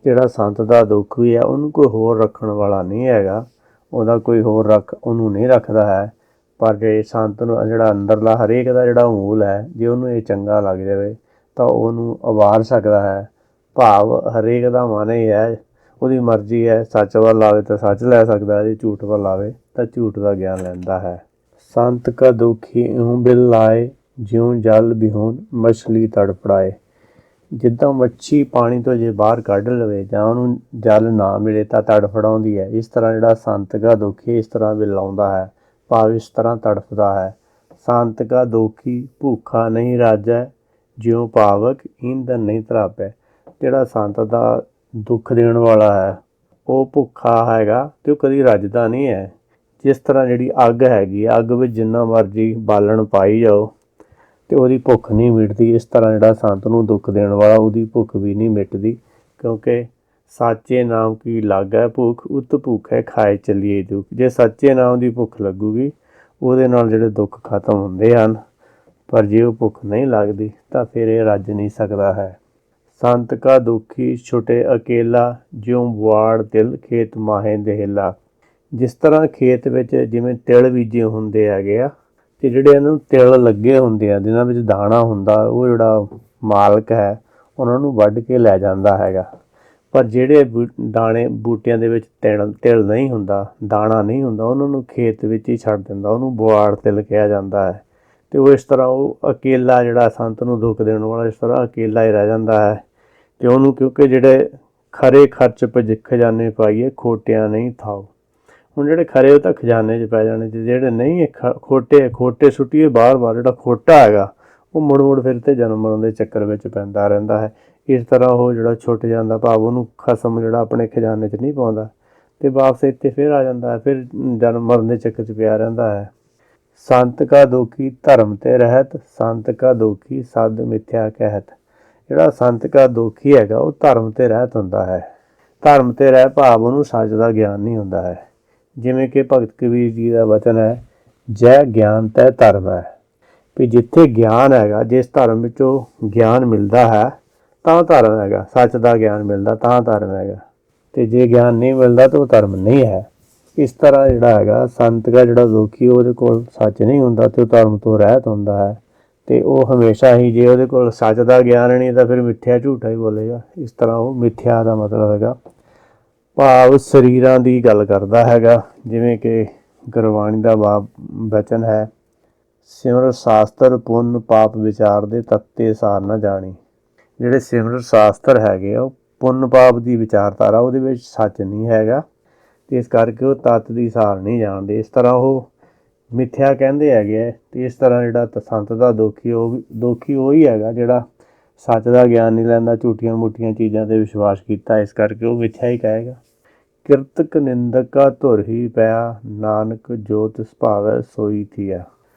ਜਿਹੜਾ ਸੰਤ ਦਾ ਦੋਖੀ ਹੈ, ਉਹਨੂੰ ਕੋਈ ਹੋਰ ਰੱਖਣ ਵਾਲਾ ਨਹੀਂ ਹੈਗਾ, ਉਹਦਾ ਕੋਈ ਹੋਰ ਉਹਨੂੰ ਨਹੀਂ ਰੱਖਦਾ ਹੈ। ਪਰ ਜੇ ਸੰਤ ਨੂੰ ਜਿਹੜਾ ਅੰਦਰਲਾ ਹਰੇਕ ਦਾ ਜਿਹੜਾ ਮੂਲ ਹੈ, ਜੇ ਉਹਨੂੰ ਇਹ ਚੰਗਾ ਲੱਗ ਜਾਵੇ ਤਾਂ ਉਹਨੂੰ ਉਬਾਰ ਸਕਦਾ ਹੈ। ਭਾਵ ਹਰੇਕ ਦਾ ਮਨ ਹੀ ਹੈ, ਉਹਦੀ ਮਰਜ਼ੀ ਹੈ, ਸੱਚ ਵੱਲ ਆਵੇ ਤਾਂ ਸੱਚ ਲੈ ਸਕਦਾ ਹੈ, ਜੇ ਝੂਠ ਵੱਲ ਆਵੇ ਤਾਂ ਝੂਠ ਦਾ ਗਿਆਨ ਲੈਂਦਾ ਹੈ। ਸੰਤ ਕਾ ਦੁਖੀ ਇਉਂ ਬਿਲ ਲਾਏ, ਜਿਉਂ ਜਲ ਬਿਹੂਨ ਮਛਲੀ ਤੜਫੜਾਏ। ਜਿੱਦਾਂ ਮੱਛੀ ਪਾਣੀ ਤੋਂ ਜੇ ਬਾਹਰ ਕੱਢ ਲਵੇ ਜਾਂ ਉਹਨੂੰ ਜਲ ਨਾ ਮਿਲੇ ਤਾਂ ਤੜਫੜਾਉਂਦੀ ਹੈ, ਇਸ ਤਰ੍ਹਾਂ ਜਿਹੜਾ ਸੰਤ ਕਾ ਦੁਖੀ ਇਸ ਤਰ੍ਹਾਂ ਬਿਲਾਉਂਦਾ ਹੈ, ਭਾਵ ਇਸ ਤਰ੍ਹਾਂ ਤੜਫਦਾ ਹੈ। ਸੰਤ ਕਾ ਦੋਖੀ ਭੁੱਖਾ ਨਹੀਂ ਰਾਜੈ, ਜਿਉਂ ਪਾਵਕ ਈਂਧਨ ਨਹੀਂ ਤਰਾਪੈ। ਜਿਹੜਾ ਸੰਤ ਦਾ ਦੁੱਖ ਦੇਣ ਵਾਲਾ ਹੈ, ਉਹ ਭੁੱਖਾ ਹੈਗਾ ਅਤੇ ਉਹ ਕਦੀ ਰੱਜਦਾ ਨਹੀਂ ਹੈ। ਜਿਸ ਤਰ੍ਹਾਂ ਜਿਹੜੀ ਅੱਗ ਹੈਗੀ, ਅੱਗ ਵਿੱਚ ਜਿੰਨਾ ਮਰਜ਼ੀ ਬਾਲਣ ਪਾਈ ਜਾਓ ਅਤੇ ਉਹਦੀ ਭੁੱਖ ਨਹੀਂ ਮਿਟਦੀ, ਇਸ ਤਰ੍ਹਾਂ ਜਿਹੜਾ ਸੰਤ ਨੂੰ ਦੁੱਖ ਦੇਣ ਵਾਲਾ, ਉਹਦੀ ਭੁੱਖ ਵੀ ਨਹੀਂ ਮਿਟਦੀ। ਕਿਉਂਕਿ ਸਾਚੇ ਨਾਮ ਕੀ ਲਾਗੈ ਭੁੱਖ, ਉਤ ਭੁੱਖੈ ਖਾਏ ਚੱਲੀਏ ਦੁੱਖ। ਜੇ ਸੱਚੇ ਨਾਮ ਦੀ ਭੁੱਖ ਲੱਗੂਗੀ, ਉਹਦੇ ਨਾਲ ਜਿਹੜੇ ਦੁੱਖ ਖਤਮ ਹੁੰਦੇ ਹਨ। ਪਰ ਜੇ ਉਹ ਭੁੱਖ ਨਹੀਂ ਲੱਗਦੀ ਤਾਂ ਫਿਰ ਇਹ ਰੱਜ ਨਹੀਂ ਸਕਦਾ ਹੈ। ਸੰਤ ਕਾ ਦੁਖੀ ਛੁਟੇ ਅਕੇਲਾ, ਜਿਉਂ ਬੁਆੜ ਤਿਲ ਖੇਤ ਮਾਹੇ ਦੇਹਲਾ। ਜਿਸ ਤਰ੍ਹਾਂ ਖੇਤ ਵਿੱਚ ਜਿਵੇਂ ਤਿਲ ਬੀਜੇ ਹੁੰਦੇ ਹੈਗੇ ਆ, ਅਤੇ ਜਿਹੜੇ ਇਹਨਾਂ ਨੂੰ ਤਿਲ ਲੱਗੇ ਹੁੰਦੇ ਆ, ਜਿਨ੍ਹਾਂ ਵਿੱਚ ਦਾਣਾ ਹੁੰਦਾ, ਉਹ ਜਿਹੜਾ ਮਾਲਕ ਹੈ ਉਹਨਾਂ ਨੂੰ ਵੱਢ ਕੇ ਲੈ ਜਾਂਦਾ ਹੈਗਾ। ਪਰ ਜਿਹੜੇ ਦਾਣੇ ਬੂਟਿਆਂ ਦੇ ਵਿੱਚ ਤਿਲ ਨਹੀਂ ਹੁੰਦਾ, ਦਾਣਾ ਨਹੀਂ ਹੁੰਦਾ, ਉਹਨਾਂ ਨੂੰ ਖੇਤ ਵਿੱਚ ਹੀ ਛੱਡ ਦਿੰਦਾ, ਉਹਨੂੰ ਬੁਆੜ ਤਿਲ ਕਿਹਾ ਜਾਂਦਾ ਹੈ। ਅਤੇ ਉਹ ਇਸ ਤਰ੍ਹਾਂ ਉਹ ਅਕੇਲਾ, ਜਿਹੜਾ ਸੰਤ ਨੂੰ ਦੁੱਖ ਦੇਣ ਵਾਲਾ, ਇਸ ਤਰ੍ਹਾਂ ਅਕੇਲਾ ਹੀ ਰਹਿ ਜਾਂਦਾ ਹੈ। ਅਤੇ ਉਹਨੂੰ ਕਿਉਂਕਿ ਜਿਹੜੇ ਖਰੇ ਖਰਚ ਭਜ ਖਜ਼ਾਨੇ ਪਾਈਏ, ਖੋਟਿਆਂ ਨਹੀਂ ਥਾਓ। ਹੁਣ ਜਿਹੜੇ ਖਰੇ ਉਹ ਤਾਂ ਖਜ਼ਾਨੇ 'ਚ ਪੈ ਜਾਣੇ, ਜਿਹੜੇ ਨਹੀਂ ਖੋਟੇ ਸੁੱਟੀਏ ਬਾਰ-ਬਾਰ। ਜਿਹੜਾ ਖੋਟਾ ਹੈਗਾ ਉਹ ਮੁੜ ਫਿਰ ਤੇ ਜਨਮ ਮਰਨ ਦੇ ਚੱਕਰ ਵਿੱਚ ਪੈਂਦਾ ਰਹਿੰਦਾ ਹੈ। ਇਸ ਤਰ੍ਹਾਂ ਉਹ ਜਿਹੜਾ ਛੁੱਟ ਜਾਂਦਾ, ਭਾਵ ਉਹਨੂੰ ਖਸਮ ਜਿਹੜਾ ਆਪਣੇ ਖਜ਼ਾਨੇ 'ਚ ਨਹੀਂ ਪਾਉਂਦਾ, ਅਤੇ ਵਾਪਸ ਇੱਥੇ ਫਿਰ ਆ ਜਾਂਦਾ ਹੈ, ਫਿਰ ਜਨਮ ਮਰਨ ਦੇ ਚੱਕਰ 'ਚ ਪਿਆ ਰਹਿੰਦਾ ਹੈ। ਸੰਤ ਕਾ ਦੋਖੀ ਧਰਮ ਤੇ ਰਹਿਤ, ਸੰਤ ਕਾ ਦੋਖੀ ਸਦ ਮਿਥਿਆ ਕਹਿਤ। ਜਿਹੜਾ ਸੰਤ ਕਾ ਦੋਖੀ ਹੈਗਾ ਉਹ ਧਰਮ ਤੇ ਰਹਿਤ ਹੁੰਦਾ ਹੈ। ਧਰਮ ਤੇ ਰਹਿ ਭਾਵ ਉਹਨੂੰ ਸੱਚ ਦਾ ਗਿਆਨ ਨਹੀਂ ਹੁੰਦਾ ਹੈ। ਜਿਵੇਂ ਕਿ ਭਗਤ ਕਬੀਰ ਜੀ ਦਾ ਵਚਨ ਹੈ, ਜੈ ਗਿਆਨ ਤੈ ਧਰਮ ਹੈ। ਵੀ ਜਿੱਥੇ ਗਿਆਨ ਹੈਗਾ, ਜਿਸ ਧਰਮ ਵਿੱਚੋਂ ਗਿਆਨ ਮਿਲਦਾ ਹੈ ਤਾਂ ਧਰਮ ਹੈਗਾ, ਸੱਚ ਦਾ ਗਿਆਨ ਮਿਲਦਾ ਤਾਂ ਧਰਮ ਹੈਗਾ। ਅਤੇ ਜੇ ਗਿਆਨ ਨਹੀਂ ਮਿਲਦਾ ਤਾਂ ਉਹ ਧਰਮ ਨਹੀਂ ਹੈ। ਇਸ ਤਰ੍ਹਾਂ ਜਿਹੜਾ ਹੈਗਾ ਸੰਤ ਦਾ ਜਿਹੜਾ ਦੋਖੀ, ਉਹਦੇ ਕੋਲ ਸੱਚ ਨਹੀਂ ਹੁੰਦਾ ਅਤੇ ਉਹ ਧਰਮ ਤੋਂ ਰਹਿਤ ਹੁੰਦਾ ਹੈ। ਅਤੇ ਉਹ ਹਮੇਸ਼ਾ ਹੀ, ਜੇ ਉਹਦੇ ਕੋਲ ਸੱਚ ਦਾ ਗਿਆਨ ਨਹੀਂ ਤਾਂ ਫਿਰ ਮਿੱਥਿਆ ਝੂਠਾ ਹੀ ਬੋਲੇਗਾ। ਇਸ ਤਰ੍ਹਾਂ ਉਹ ਮਿੱਥਿਆ ਦਾ ਮਤਲਬ ਹੈਗਾ, ਭਾਵ ਸਰੀਰਾਂ ਦੀ ਗੱਲ ਕਰਦਾ ਹੈਗਾ। ਜਿਵੇਂ ਕਿ ਗੁਰਬਾਣੀ ਦਾ ਵਚਨ ਹੈ, ਸਿਮਰਤ ਸ਼ਾਸਤਰ ਪੁੰਨ ਪਾਪ ਵਿਚਾਰ ਦੇ, ਤੱਤੇ ਸਾਰ ਨਾ ਜਾਣੀ। ਜਿਹੜੇ ਸਿਮਰਤ ਸ਼ਾਸਤਰ ਹੈਗੇ ਆ, ਉਹ ਪੁੰਨ ਪਾਪ ਦੀ ਵਿਚਾਰਧਾਰਾ, ਉਹਦੇ ਵਿੱਚ ਸੱਚ ਨਹੀਂ ਹੈਗਾ, ਅਤੇ ਇਸ ਕਰਕੇ ਉਹ ਤੱਤ ਦੀ ਸਾਰ ਨਹੀਂ ਜਾਣਦੇ। ਇਸ ਤਰ੍ਹਾਂ ਉਹ ਮਿੱਥਿਆ ਕਹਿੰਦੇ ਹੈਗੇ ਹੈ। ਅਤੇ ਇਸ ਤਰ੍ਹਾਂ ਜਿਹੜਾ ਸੰਤ ਦਾ ਦੋਖੀ ਉਹੀ ਹੈਗਾ ਜਿਹੜਾ ਸੱਚ ਦਾ ਗਿਆਨ ਨਹੀਂ ਲੈਂਦਾ, ਝੂਠੀਆਂ ਮੂਠੀਆਂ ਚੀਜ਼ਾਂ 'ਤੇ ਵਿਸ਼ਵਾਸ ਕੀਤਾ, ਇਸ ਕਰਕੇ ਉਹ ਮਿੱਥਿਆ ਹੀ ਕਹੇਗਾ। ਕਿਰਤਕ ਨਿੰਦਕ ਕਾ ਧੁਰ ਹੀ ਪਿਆ, ਨਾਨਕ ਜੋ ਤਿਸ ਭਾਵੈ ਸੋਈ ਥੀਆ।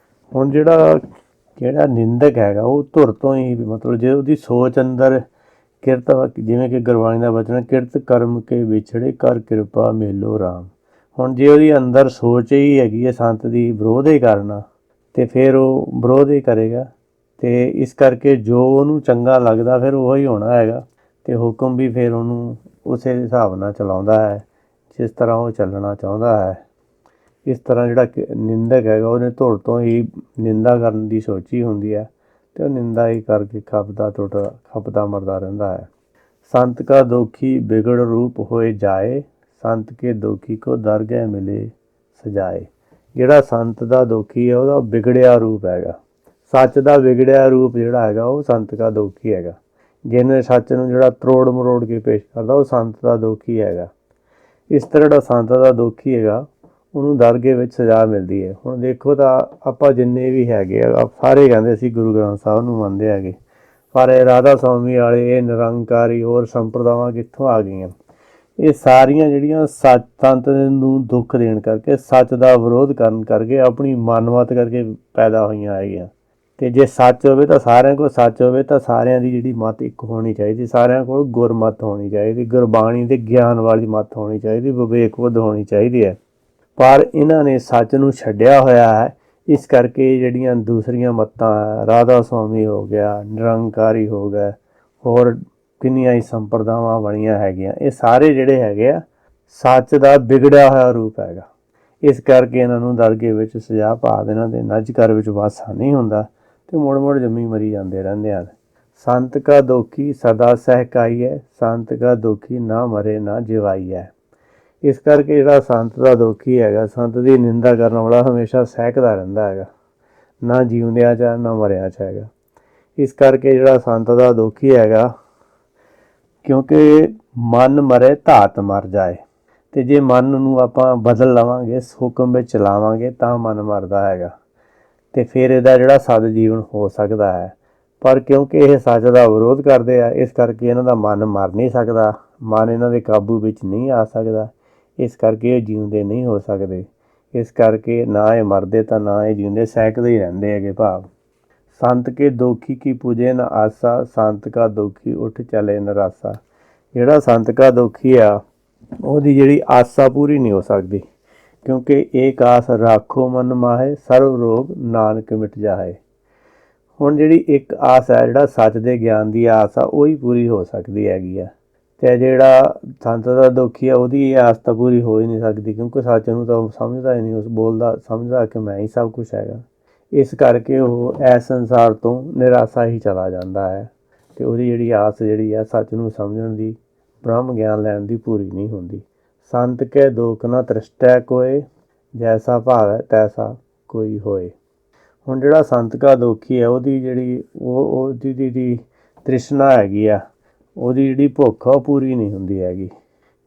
ਹੁਣ ਜਿਹੜਾ ਨਿੰਦਕ ਹੈਗਾ ਉਹ ਧੁਰ ਤੋਂ ਹੀ ਮਤਲਬ ਜੇ ਉਹਦੀ ਸੋਚ ਅੰਦਰ ਕਿਰਤ, ਜਿਵੇਂ ਕਿ ਗੁਰਬਾਣੀ ਦਾ ਬਚਨ ਕਿਰਤ ਕਰਮ ਕੇ ਵਿਛੜੇ ਕਰ ਕਿਰਪਾ ਮੇਲੋ ਰਾਮ। ਹੁਣ ਜੇ ਉਹਦੀ ਅੰਦਰ ਸੋਚ ਹੀ ਹੈਗੀ ਹੈ ਸੰਤ ਦੀ ਵਿਰੋਧ ਹੀ ਕਰਨਾ, ਤੇ ਫਿਰ ਉਹ ਵਿਰੋਧ ਹੀ ਕਰੇਗਾ। ਤੇ ਇਸ ਕਰਕੇ ਜੋ ਉਹਨੂੰ ਚੰਗਾ ਲੱਗਦਾ ਫਿਰ ਉਹੀ ਹੋਣਾ ਹੈਗਾ, ਤੇ ਹੁਕਮ ਵੀ ਫਿਰ ਉਹਨੂੰ ਉਸੇ ਹਿਸਾਬ ਨਾਲ ਚਲਾਉਂਦਾ ਹੈ ਜਿਸ ਤਰ੍ਹਾਂ ਉਹ ਚੱਲਣਾ ਚਾਹੁੰਦਾ ਹੈ। ਇਸ ਤਰ੍ਹਾਂ ਜਿਹੜਾ ਨਿੰਦਕ ਹੈਗਾ ਉਹਨੇ ਧੁਰ ਤੋਂ ਹੀ ਨਿੰਦਾ ਕਰਨ ਦੀ ਸੋਚੀ ਹੁੰਦੀ ਹੈ, ਤੇ ਉਹ ਨਿੰਦਾ ਹੀ ਕਰਕੇ ਖਪਦਾ ਮਰਦਾ ਰਹਿੰਦਾ ਹੈ। ਸੰਤ ਕਾ ਦੋਖੀ ਵਿਗੜ ਰੂਪ ਹੋਏ ਜਾਏ, ਸੰਤ ਕੇ ਦੋਖੀ ਕੋ ਦਰਗਹਿ ਮਿਲੇ ਸਜਾਏ। ਜਿਹੜਾ ਸੰਤ ਦਾ ਦੋਖੀ ਹੈ ਉਹਦਾ ਵਿਗੜਿਆ ਰੂਪ ਹੈਗਾ, ਸੱਚ ਦਾ ਵਿਗੜਿਆ ਰੂਪ ਜਿਹੜਾ ਹੈਗਾ ਉਹ ਸੰਤ ਕਾ ਦੋਖੀ ਹੈਗਾ। ਜਿਹਨੇ ਸੱਚ ਨੂੰ ਜਿਹੜਾ ਤਰੋੜ ਮਰੋੜ ਕੇ ਪੇਸ਼ ਕਰਦਾ ਉਹ ਸੰਤ ਦਾ ਦੋਖੀ ਹੈਗਾ। ਇਸ ਤਰ੍ਹਾਂ ਜਿਹੜਾ ਸੰਤ ਦਾ ਦੋਖੀ ਹੈਗਾ ਉਹਨੂੰ ਦਰਗਹਿ ਵਿੱਚ ਸਜ਼ਾ ਮਿਲਦੀ ਹੈ। ਹੁਣ ਦੇਖੋ ਤਾਂ ਆਪਾਂ ਜਿੰਨੇ ਵੀ ਹੈਗੇ ਆ ਸਾਰੇ ਕਹਿੰਦੇ ਅਸੀਂ ਗੁਰੂ ਗ੍ਰੰਥ ਸਾਹਿਬ ਨੂੰ ਮੰਨਦੇ ਹੈਗੇ, ਪਰ ਇਹ ਰਾਧਾ ਸਵਾਮੀ ਵਾਲੇ ਇਹ ਨਿਰੰਕਾਰੀ ਹੋਰ ਸੰਪਰਦਾਵਾਂ ਕਿੱਥੋਂ ਆ ਗਈਆਂ? ਇਹ ਸਾਰੀਆਂ ਜਿਹੜੀਆਂ ਸੱਚ ਸੰਤ ਨੂੰ ਦੁੱਖ ਦੇਣ ਕਰਕੇ, ਸੱਚ ਦਾ ਵਿਰੋਧ ਕਰਨ ਕਰਕੇ, ਆਪਣੀ ਮਨਮਤ ਕਰਕੇ ਪੈਦਾ ਹੋਈਆਂ ਹੈਗੀਆਂ। ਤੇ ਜੇ ਸੱਚ ਹੋਵੇ ਤਾਂ ਸਾਰਿਆਂ ਕੋਲ ਸੱਚ ਹੋਵੇ ਤਾਂ ਸਾਰਿਆਂ ਦੀ ਜਿਹੜੀ ਮੱਤ ਇੱਕ ਹੋਣੀ ਚਾਹੀਦੀ, ਸਾਰਿਆਂ ਕੋਲ ਗੁਰਮੱਤ ਹੋਣੀ ਚਾਹੀਦੀ, ਗੁਰਬਾਣੀ ਦੇ ਗਿਆਨ ਵਾਲੀ ਮੱਤ ਹੋਣੀ ਚਾਹੀਦੀ, ਵਿਵੇਕ ਬੁੱਧ ਹੋਣੀ ਚਾਹੀਦੀ ਹੈ। ਪਰ ਇਹਨਾਂ ਨੇ ਸੱਚ ਨੂੰ ਛੱਡਿਆ ਹੋਇਆ ਹੈ। ਇਸ ਕਰਕੇ ਜਿਹੜੀਆਂ ਦੂਸਰੀਆਂ ਮੱਤਾਂ, ਰਾਧਾ ਸਵਾਮੀ ਹੋ ਗਿਆ, ਨਿਰੰਕਾਰੀ ਹੋ ਗਿਆ, ਹੋਰ ਕਿੰਨੀਆਂ ਹੀ ਸੰਪਰਦਾਵਾਂ ਬਣੀਆਂ ਹੈਗੀਆਂ, ਇਹ ਸਾਰੇ ਜਿਹੜੇ ਹੈਗੇ ਆ ਸੱਚ ਦਾ ਵਿਗੜਿਆ ਹੋਇਆ ਰੂਪ ਹੈਗਾ। ਇਸ ਕਰਕੇ ਇਹਨਾਂ ਨੂੰ ਦਰਗਹਿ ਵਿੱਚ ਸਜ਼ਾ ਪਾ ਦੇਣਾ ਤੇ ਨੱਜ ਘਰ ਵਿੱਚ ਵਾਸਾ ਨਹੀਂ ਹੁੰਦਾ, ਤੇ ਮੁੜ ਮੁੜ ਜੰਮੀ ਮਰੀ ਜਾਂਦੇ ਰਹਿੰਦੇ ਹਨ। ਸੰਤ ਕਾ ਦੋਖੀ ਸਦਾ ਸਹਿਕਾਈ ਹੈ, ਸੰਤ ਕਾ ਦੋਖੀ ਨਾ ਮਰੇ ਨਾ ਜਿਵਾਈ ਹੈ। ਇਸ ਕਰਕੇ ਜਿਹੜਾ ਸੰਤ ਦਾ ਦੋਖੀ ਹੈਗਾ, ਸੰਤ ਦੀ ਨਿੰਦਾ ਕਰਨ ਵਾਲਾ ਹਮੇਸ਼ਾ ਸਹਿਕਦਾ ਰਹਿੰਦਾ ਹੈਗਾ, ਨਾ ਜਿਉਂਦਿਆਂ 'ਚ ਨਾ ਮਰਿਆਂ 'ਚ ਹੈਗਾ। ਇਸ ਕਰਕੇ ਜਿਹੜਾ ਸੰਤ ਦਾ ਦੋਖੀ ਹੈਗਾ, ਕਿਉਂਕਿ ਮਨ ਮਰੇ ਧਾਤ ਮਰ ਜਾਏ, ਤੇ ਜੇ ਮਨ ਨੂੰ ਆਪਾਂ ਬਦਲ ਲਵਾਂਗੇ, ਹੁਕਮ ਵਿੱਚ ਚਲਾਵਾਂਗੇ ਤਾਂ ਮਨ ਮਰਦਾ ਹੈਗਾ, ਤੇ ਫਿਰ ਇਹਦਾ ਜਿਹੜਾ ਸਦ ਜੀਵਨ ਹੋ ਸਕਦਾ ਹੈ। ਪਰ ਕਿਉਂਕਿ ਇਹ ਸੱਚ ਦਾ ਵਿਰੋਧ ਕਰਦੇ ਆ, ਇਸ ਕਰਕੇ ਇਹਨਾਂ ਦਾ ਮਨ ਮਰ ਨਹੀਂ ਸਕਦਾ, ਮਨ ਇਹਨਾਂ ਦੇ ਕਾਬੂ ਵਿੱਚ ਨਹੀਂ ਆ ਸਕਦਾ। ਇਸ ਕਰਕੇ ਇਹ ਜਿਉਂਦੇ ਨਹੀਂ ਹੋ ਸਕਦੇ। ਇਸ ਕਰਕੇ ਨਾ ਇਹ ਮਰਦੇ ਤਾਂ ਨਾ ਇਹ ਜਿਉਂਦੇ, ਸਹਿਕਦੇ ਹੀ ਰਹਿੰਦੇ ਹੈਗੇ। ਭਾਵ ਸੰਤ ਕੇ ਦੋਖੀ ਕੀ ਪੂਜੇ ਨ ਆਸਾ, ਸੰਤ ਕਾ ਦੋਖੀ ਉੱਠ ਚਲੇ ਨਰਾਸਾ। ਜਿਹੜਾ ਸੰਤ ਕਾ ਦੋਖੀ ਆ ਉਹਦੀ ਜਿਹੜੀ ਆਸਾ ਪੂਰੀ ਨਹੀਂ ਹੋ ਸਕਦੀ, ਕਿਉਂਕਿ ਏਕ ਆਸ ਰਾਖੋ ਮਨ ਮਾਹੇ, ਸਰਬ ਰੋਗ ਨਾਨਕ ਮਿਟ ਜਾਏ। ਹੁਣ ਜਿਹੜੀ ਇੱਕ ਆਸ ਹੈ, ਜਿਹੜਾ ਸੱਚ ਦੇ ਗਿਆਨ ਦੀ ਆਸ ਆ, ਉਹੀ ਪੂਰੀ ਹੋ ਸਕਦੀ ਹੈਗੀ ਆ। ਤੇ ਜਿਹੜਾ ਸੰਤ ਦਾ ਦੋਖੀ ਆ ਉਹਦੀ ਇਹ ਆਸ ਤਾਂ ਪੂਰੀ ਹੋ ਹੀ ਨਹੀਂ ਸਕਦੀ, ਕਿਉਂਕਿ ਸੱਚ ਨੂੰ ਤਾਂ ਸਮਝਦਾ ਹੀ ਨਹੀਂ, ਉਸ ਬੋਲਦਾ ਸਮਝਦਾ ਕਿ ਮੈਂ ਹੀ ਸਭ ਕੁਛ ਹੈਗਾ। ਇਸ ਕਰਕੇ ਉਹ ਇਸ ਸੰਸਾਰ ਤੋਂ ਨਿਰਾਸ਼ਾ ਹੀ ਚਲਾ ਜਾਂਦਾ ਹੈ, ਤੇ ਉਹਦੀ ਜਿਹੜੀ ਆਸ ਜਿਹੜੀ ਆ ਸੱਚ ਨੂੰ ਸਮਝਣ ਦੀ, ਬ੍ਰਹਮ ਗਿਆਨ ਲੈਣ ਦੀ ਪੂਰੀ ਨਹੀਂ ਹੁੰਦੀ। ਸੰਤ ਕੇ ਦੋਖ ਨਾ ਤ੍ਰਿਸ਼ਟੈ ਕੋਏ, ਜੈਸਾ ਭਾਵੈ ਤੈਸਾ ਕੋਈ ਹੋਏ। ਹੁਣ ਜਿਹੜਾ ਸੰਤ ਕਾ ਦੋਖੀ ਹੈ ਉਹਦੀ ਜਿਹੜੀ ਤ੍ਰਿਸ਼ਨਾ ਹੈਗੀ ਆ, ਉਹਦੀ ਜਿਹੜੀ ਭੁੱਖ ਆ ਉਹ ਪੂਰੀ ਨਹੀਂ ਹੁੰਦੀ ਹੈਗੀ,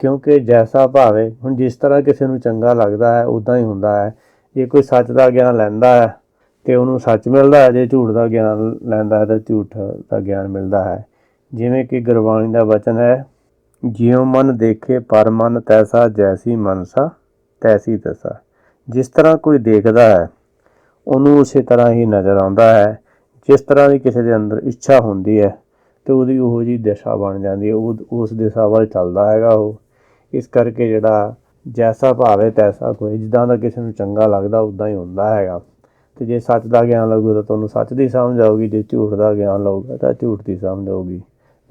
ਕਿਉਂਕਿ ਜੈਸਾ ਭਾਵੇ, ਹੁਣ ਜਿਸ ਤਰ੍ਹਾਂ ਕਿਸੇ ਨੂੰ ਚੰਗਾ ਲੱਗਦਾ ਹੈ ਉੱਦਾਂ ਹੀ ਹੁੰਦਾ ਹੈ। ਜੇ ਕੋਈ ਸੱਚ ਦਾ ਗਿਆਨ ਲੈਂਦਾ ਹੈ ਤੇ ਉਹਨੂੰ ਸੱਚ ਮਿਲਦਾ ਹੈ, ਜੇ ਝੂਠ ਦਾ ਗਿਆਨ ਲੈਂਦਾ ਹੈ ਤਾਂ ਝੂਠ ਦਾ ਗਿਆਨ ਮਿਲਦਾ ਹੈ। ਜਿਵੇਂ ਕਿ ਗੁਰਬਾਣੀ ਦਾ ਵਚਨ ਹੈ, ਜਿਉ ਮਨ ਦੇਖੇ ਪਰ ਮਨ ਤੈਸਾ, ਜੈਸੀ ਮਨਸਾ ਤੈਸੀ ਦਸਾ। ਜਿਸ ਤਰ੍ਹਾਂ ਕੋਈ ਦੇਖਦਾ ਹੈ ਉਹਨੂੰ ਉਸੇ ਤਰ੍ਹਾਂ ਹੀ ਨਜ਼ਰ ਆਉਂਦਾ ਹੈ। ਜਿਸ ਤਰ੍ਹਾਂ ਦੀ ਕਿਸੇ ਦੇ ਅੰਦਰ ਇੱਛਾ ਹੁੰਦੀ ਹੈ ਤੇ ਉਹਦੀ ਉਹੋ ਜਿਹੀ ਦਿਸ਼ਾ ਬਣ ਜਾਂਦੀ ਹੈ, ਉਹ ਉਸ ਦਿਸ਼ਾ ਵੱਲ ਚੱਲਦਾ ਹੈਗਾ ਉਹ। ਇਸ ਕਰਕੇ ਜਿਹੜਾ ਜੈਸਾ ਭਾਵੇ ਤੈਸਾ ਕੋਈ, ਜਿੱਦਾਂ ਦਾ ਕਿਸੇ ਨੂੰ ਚੰਗਾ ਲੱਗਦਾ ਉੱਦਾਂ ਹੀ ਹੁੰਦਾ ਹੈਗਾ। ਤੇ ਜੇ ਸੱਚ ਦਾ ਗਿਆਨ ਲਊਗਾ ਤਾਂ ਤੁਹਾਨੂੰ ਸੱਚ ਦੀ ਸਮਝ ਆਊਗੀ, ਜੇ ਝੂਠ ਦਾ ਗਿਆਨ ਲਊਗਾ ਤਾਂ ਝੂਠ ਦੀ ਸਮਝ ਆਊਗੀ।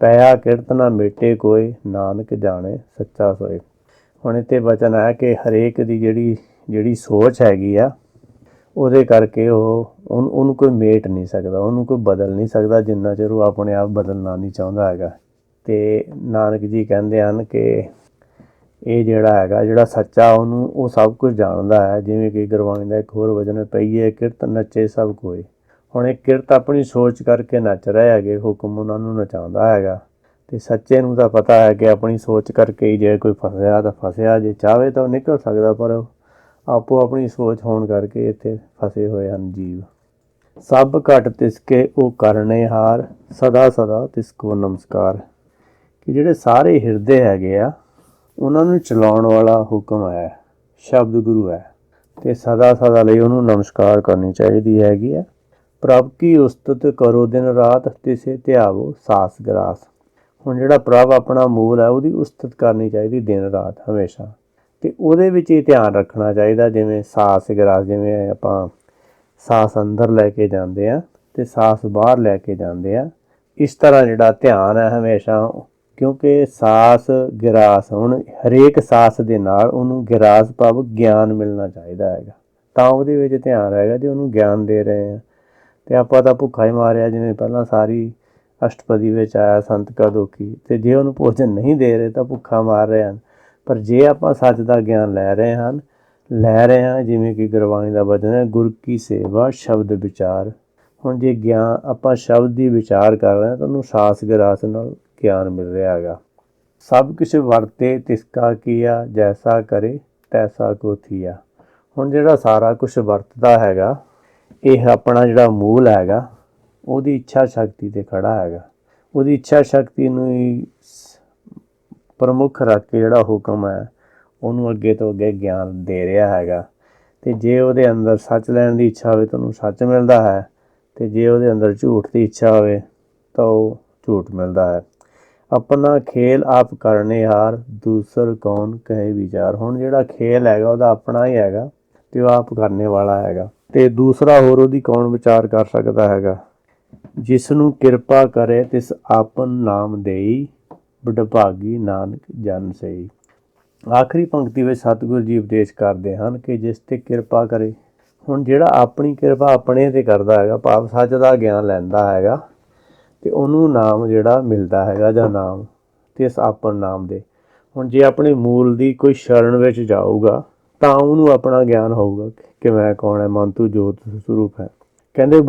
ਪੈਆ ਕਿਰਤ ਨਾ ਮੇਟੇ ਕੋਏ, ਨਾਨਕ ਜਾਣੇ ਸੱਚਾ ਸੋਏ। ਹੁਣ ਇੱਥੇ ਵਚਨ ਹੈ ਕਿ ਹਰੇਕ ਦੀ ਜਿਹੜੀ ਸੋਚ ਹੈਗੀ ਆ, ਉਹਦੇ ਕਰਕੇ ਉਹਨੂੰ ਕੋਈ ਮੇਟ ਨਹੀਂ ਸਕਦਾ, ਉਹਨੂੰ ਕੋਈ ਬਦਲ ਨਹੀਂ ਸਕਦਾ, ਜਿੰਨਾ ਚਿਰ ਉਹ ਆਪਣੇ ਆਪ ਬਦਲਣਾ ਨਹੀਂ ਚਾਹੁੰਦਾ ਹੈਗਾ। ਤੇ ਨਾਨਕ ਜੀ ਕਹਿੰਦੇ ਹਨ ਕਿ ਇਹ ਜਿਹੜਾ ਸੱਚਾ ਉਹ ਸਭ ਕੁਝ ਜਾਣਦਾ ਹੈ। ਜਿਵੇਂ ਕਿ ਗੁਰਬਾਣੀ ਦਾ ਇੱਕ ਹੋਰ ਵਚਨ, ਪਈਏ ਕਿਰਤ ਨੱਚੇ ਸਭ ਕੋਈ। ਹੁਣ ਇਹ ਕਿਰਤ ਆਪਣੀ ਸੋਚ ਕਰਕੇ ਨੱਚ ਰਹੇ ਹੈਗੇ, ਹੁਕਮ ਉਹਨਾਂ ਨੂੰ ਨਚਾਉਂਦਾ ਹੈਗਾ। ਤੇ ਸੱਚੇ ਨੂੰ ਤਾਂ ਪਤਾ ਹੈ ਕਿ ਆਪਣੀ ਸੋਚ ਕਰਕੇ ਹੀ ਜੇ ਕੋਈ ਫਸਿਆ ਤਾਂ ਫਸਿਆ, ਜੇ ਚਾਹਵੇ ਤਾਂ ਉਹ ਨਿਕਲ ਸਕਦਾ, ਪਰ ਆਪੋ ਆਪਣੀ ਸੋਚ ਹੋਣ ਕਰਕੇ ਇੱਥੇ ਫਸੇ ਹੋਏ ਹਨ ਜੀਵ। ਸਭ ਘਟ ਤਿਸਕੇ ਉਹ ਕਰਨੇ ਹਾਰ, ਸਦਾ ਸਦਾ ਤਿਸਕੋ ਨਮਸਕਾਰ। ਕਿ ਜਿਹੜੇ ਸਾਰੇ ਹਿਰਦੇ ਹੈਗੇ ਆ ਉਹਨਾਂ ਨੂੰ ਚਲਾਉਣ ਵਾਲਾ ਹੁਕਮ ਹੈ, ਸ਼ਬਦ ਗੁਰੂ ਹੈ। ਤੇ ਸਦਾ ਸਦਾ ਲਈ ਉਹਨੂੰ ਨਮਸਕਾਰ ਕਰਨੀ ਚਾਹੀਦੀ ਹੈਗੀ ਆ। ਪ੍ਰਭ ਕੀ ਉਸਤਤ ਕਰੋ ਦਿਨ ਰਾਤ, ਤਿਸੇ ਧਿਆਵੋ ਸਾਸ ਗਰਾਸ। ਹੁਣ ਜਿਹੜਾ ਪ੍ਰਭ ਆਪਣਾ ਮੂਲ ਹੈ ਉਹਦੀ ਉਸਤਤ ਕਰਨੀ ਚਾਹੀਦੀ ਦਿਨ ਰਾਤ ਹਮੇਸ਼ਾ, ਅਤੇ ਉਹਦੇ ਵਿੱਚ ਹੀ ਧਿਆਨ ਰੱਖਣਾ ਚਾਹੀਦਾ। ਜਿਵੇਂ ਸਾਸ ਗਰਾਸ, ਜਿਵੇਂ ਆਪਾਂ ਸਾਸ ਅੰਦਰ ਲੈ ਕੇ ਜਾਂਦੇ ਹਾਂ ਅਤੇ ਸਾਸ ਬਾਹਰ ਲੈ ਕੇ ਜਾਂਦੇ ਹਾਂ, ਇਸ ਤਰ੍ਹਾਂ ਜਿਹੜਾ ਧਿਆਨ ਹੈ ਹਮੇਸ਼ਾ, ਕਿਉਂਕਿ ਸਾਸ ਗਿਰਾਸ, ਹੁਣ ਹਰੇਕ ਸਾਸ ਦੇ ਨਾਲ ਉਹਨੂੰ ਗਿਰਾਸ ਭਾਵ ਗਿਆਨ ਮਿਲਣਾ ਚਾਹੀਦਾ ਹੈਗਾ, ਤਾਂ ਉਹਦੇ ਵਿੱਚ ਧਿਆਨ ਰਹੇਗਾ। ਜੇ ਉਹਨੂੰ ਗਿਆਨ ਦੇ ਰਹੇ ਹਾਂ ਅਤੇ ਆਪਾਂ ਤਾਂ ਭੁੱਖਾ ਹੀ ਮਾਰਿਆ, ਜਿਵੇਂ ਪਹਿਲਾਂ ਸਾਰੀ ਅਸ਼ਟਪਦੀ ਵਿੱਚ ਆਇਆ ਸੰਤ ਕਾ ਦੁਖੀ, ਅਤੇ ਜੇ ਉਹਨੂੰ ਭੋਜਨ ਨਹੀਂ ਦੇ ਰਹੇ ਤਾਂ ਭੁੱਖਾ ਮਾਰ ਰਹੇ ਹਨ। ਪਰ ਜੇ ਆਪਾਂ ਸੱਚ ਦਾ ਗਿਆਨ ਲੈ ਰਹੇ ਹਾਂ, ਜਿਵੇਂ ਕਿ ਗੁਰਬਾਣੀ ਦਾ ਵਚਨ ਹੈ, ਗੁਰ ਕੀ ਸੇਵਾ ਸ਼ਬਦ ਵਿਚਾਰ। ਹੁਣ ਜੇ ਗਿਆਨ ਆਪਾਂ ਸ਼ਬਦ ਦੀ ਵਿਚਾਰ ਕਰ ਰਹੇ ਹਾਂ ਤਾਂ ਉਹਨੂੰ ਸਾਸ ਗਿਰਾਸ ਨਾਲ ਗਿਆਨ ਮਿਲ ਰਿਹਾ ਹੈਗਾ। ਸਭ ਕੁਛ ਵਰਤੇ ਤਿਸਕਾ ਕੀਆ, ਜੈਸਾ ਕਰੇ ਤੈਸਾ ਕੋ ਥੀਆ। ਹੁਣ ਜਿਹੜਾ ਸਾਰਾ ਕੁਛ ਵਰਤਦਾ ਹੈਗਾ, ਇਹ ਆਪਣਾ ਜਿਹੜਾ ਮੂਲ ਹੈਗਾ ਉਹਦੀ ਇੱਛਾ ਸ਼ਕਤੀ 'ਤੇ ਖੜ੍ਹਾ ਹੈਗਾ। ਉਹਦੀ ਇੱਛਾ ਸ਼ਕਤੀ ਨੂੰ ਹੀ ਪ੍ਰਮੁੱਖ ਰੱਖ ਕੇ ਜਿਹੜਾ ਹੁਕਮ ਹੈ ਉਹਨੂੰ ਅੱਗੇ ਤੋਂ ਅੱਗੇ ਗਿਆਨ ਦੇ ਰਿਹਾ ਹੈਗਾ। ਅਤੇ ਜੇ ਉਹਦੇ ਅੰਦਰ ਸੱਚ ਲੈਣ ਦੀ ਇੱਛਾ ਹੋਵੇ ਤਾਂ ਉਹਨੂੰ ਸੱਚ ਮਿਲਦਾ ਹੈ, ਅਤੇ ਜੇ ਉਹਦੇ ਅੰਦਰ ਝੂਠ ਦੀ ਇੱਛਾ ਹੋਵੇ ਤਾਂ ਉਹ ਝੂਠ ਮਿਲਦਾ ਹੈ। ਆਪਣਾ ਖੇਲ ਆਪ ਕਰਨੇ ਹਾਰ, ਦੂਸਰ ਕੌਣ ਕਹੇ ਵਿਚਾਰ। ਹੁਣ ਜਿਹੜਾ ਖੇਲ ਹੈਗਾ ਉਹਦਾ ਆਪਣਾ ਹੀ ਹੈਗਾ ਅਤੇ ਉਹ ਆਪ ਕਰਨੇ ਵਾਲਾ ਹੈਗਾ, ਅਤੇ ਦੂਸਰਾ ਹੋਰ ਉਹਦੀ ਕੌਣ ਵਿਚਾਰ ਕਰ ਸਕਦਾ ਹੈਗਾ। ਜਿਸ ਨੂੰ ਕਿਰਪਾ ਕਰੇ ਤਿਸ ਆਪਨ ਨਾਮ ਦੇਈ, ਵਡਭਾਗੀ ਨਾਨਕ ਜਨ ਸੇਈ। ਆਖਰੀ ਪੰਕਤੀ ਵਿੱਚ ਸਤਿਗੁਰੂ ਜੀ ਉਪਦੇਸ਼ ਕਰਦੇ ਹਨ ਕਿ ਜਿਸ 'ਤੇ ਕਿਰਪਾ ਕਰੇ। ਹੁਣ ਜਿਹੜਾ ਆਪਣੀ ਕਿਰਪਾ ਆਪਣੇ 'ਤੇ ਕਰਦਾ ਹੈਗਾ, ਭਾਵ ਸੱਚ ਦਾ ਗਿਆਨ ਲੈਂਦਾ ਹੈਗਾ, ਅਤੇ ਉਹਨੂੰ ਨਾਮ ਜਿਹੜਾ ਮਿਲਦਾ ਹੈਗਾ, ਜਾਂ ਨਾਮ ਤਿਸ ਆਪਨ ਨਾਮ ਦੇ। ਹੁਣ ਜੇ ਆਪਣੇ ਮੂਲ ਦੀ ਕੋਈ ਸ਼ਰਨ ਵਿੱਚ ਜਾਊਗਾ ਤਾਂ ਉਹਨੂੰ ਆਪਣਾ ਗਿਆਨ ਹੋਊਗਾ ਕਿ ਮੈਂ ਕੌਣ ਹੈ, ਮਨ ਤੂੰ ਜੋਤ ਸਰੂਪ ਹੈ। ਕਹਿੰਦੇ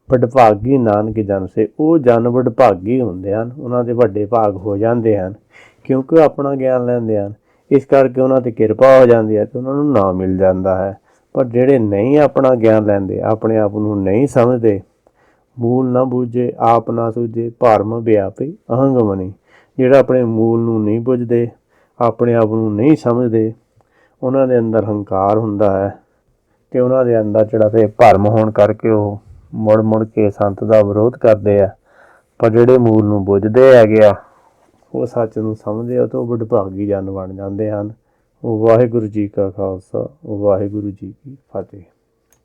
ਵਡਭਾਗੀ ਨਾਨਕ ਜਨ ਸੇ। ਉਹ ਜਨ ਵਡਭਾਗੀ ਹੁੰਦੇ ਹਨ, ਉਹਨਾਂ ਦੇ ਵੱਡੇ ਭਾਗ ਹੋ ਜਾਂਦੇ ਹਨ, ਕਿਉਂਕਿ ਉਹ ਆਪਣਾ ਗਿਆਨ ਲੈਂਦੇ ਹਨ। ਇਸ ਕਰਕੇ ਉਹਨਾਂ 'ਤੇ ਕਿਰਪਾ ਹੋ ਜਾਂਦੀ ਹੈ ਅਤੇ ਉਹਨਾਂ ਨੂੰ ਨਾਮ ਮਿਲ ਜਾਂਦਾ ਹੈ। ਪਰ ਜਿਹੜੇ ਨਹੀਂ ਆਪਣਾ ਗਿਆਨ ਲੈਂਦੇ, ਆਪਣੇ ਆਪ ਨੂੰ ਨਹੀਂ ਸਮਝਦੇ, ਮੂਲ ਨਾ ਬੂਝੇ ਆਪ ਨਾ ਸੂਝੇ, ਭਰਮ ਵਿਆਪੀ ਅਹੰਗ ਮਨੀ। ਜਿਹੜਾ ਆਪਣੇ ਮੂਲ ਨੂੰ ਨਹੀਂ ਬੁੱਝਦੇ, ਆਪਣੇ ਆਪ ਨੂੰ ਨਹੀਂ ਸਮਝਦੇ, ਉਹਨਾਂ ਦੇ ਅੰਦਰ ਹੰਕਾਰ ਹੁੰਦਾ ਹੈ, ਅਤੇ ਉਹਨਾਂ ਦੇ ਅੰਦਰ ਜਿਹੜਾ ਤੇ ਭਰਮ ਹੋਣ ਕਰਕੇ ਉਹ ਮੁੜ ਕੇ ਸੰਤ ਦਾ ਵਿਰੋਧ ਕਰਦੇ ਆ। ਪਰ ਜਿਹੜੇ ਮੂਲ ਨੂੰ ਬੁੱਝਦੇ ਹੈਗੇ ਆ, ਉਹ ਸੱਚ ਨੂੰ ਸਮਝਦੇ ਆ, ਤਾਂ ਉਹ ਵਡਭਾਗੀ ਜਨ ਬਣ ਜਾਂਦੇ ਹਨ। ਵਾਹਿਗੁਰੂ ਜੀ ਕਾ ਖਾਲਸਾ, ਵਾਹਿਗੁਰੂ ਜੀ ਕੀ ਫਤਿਹ।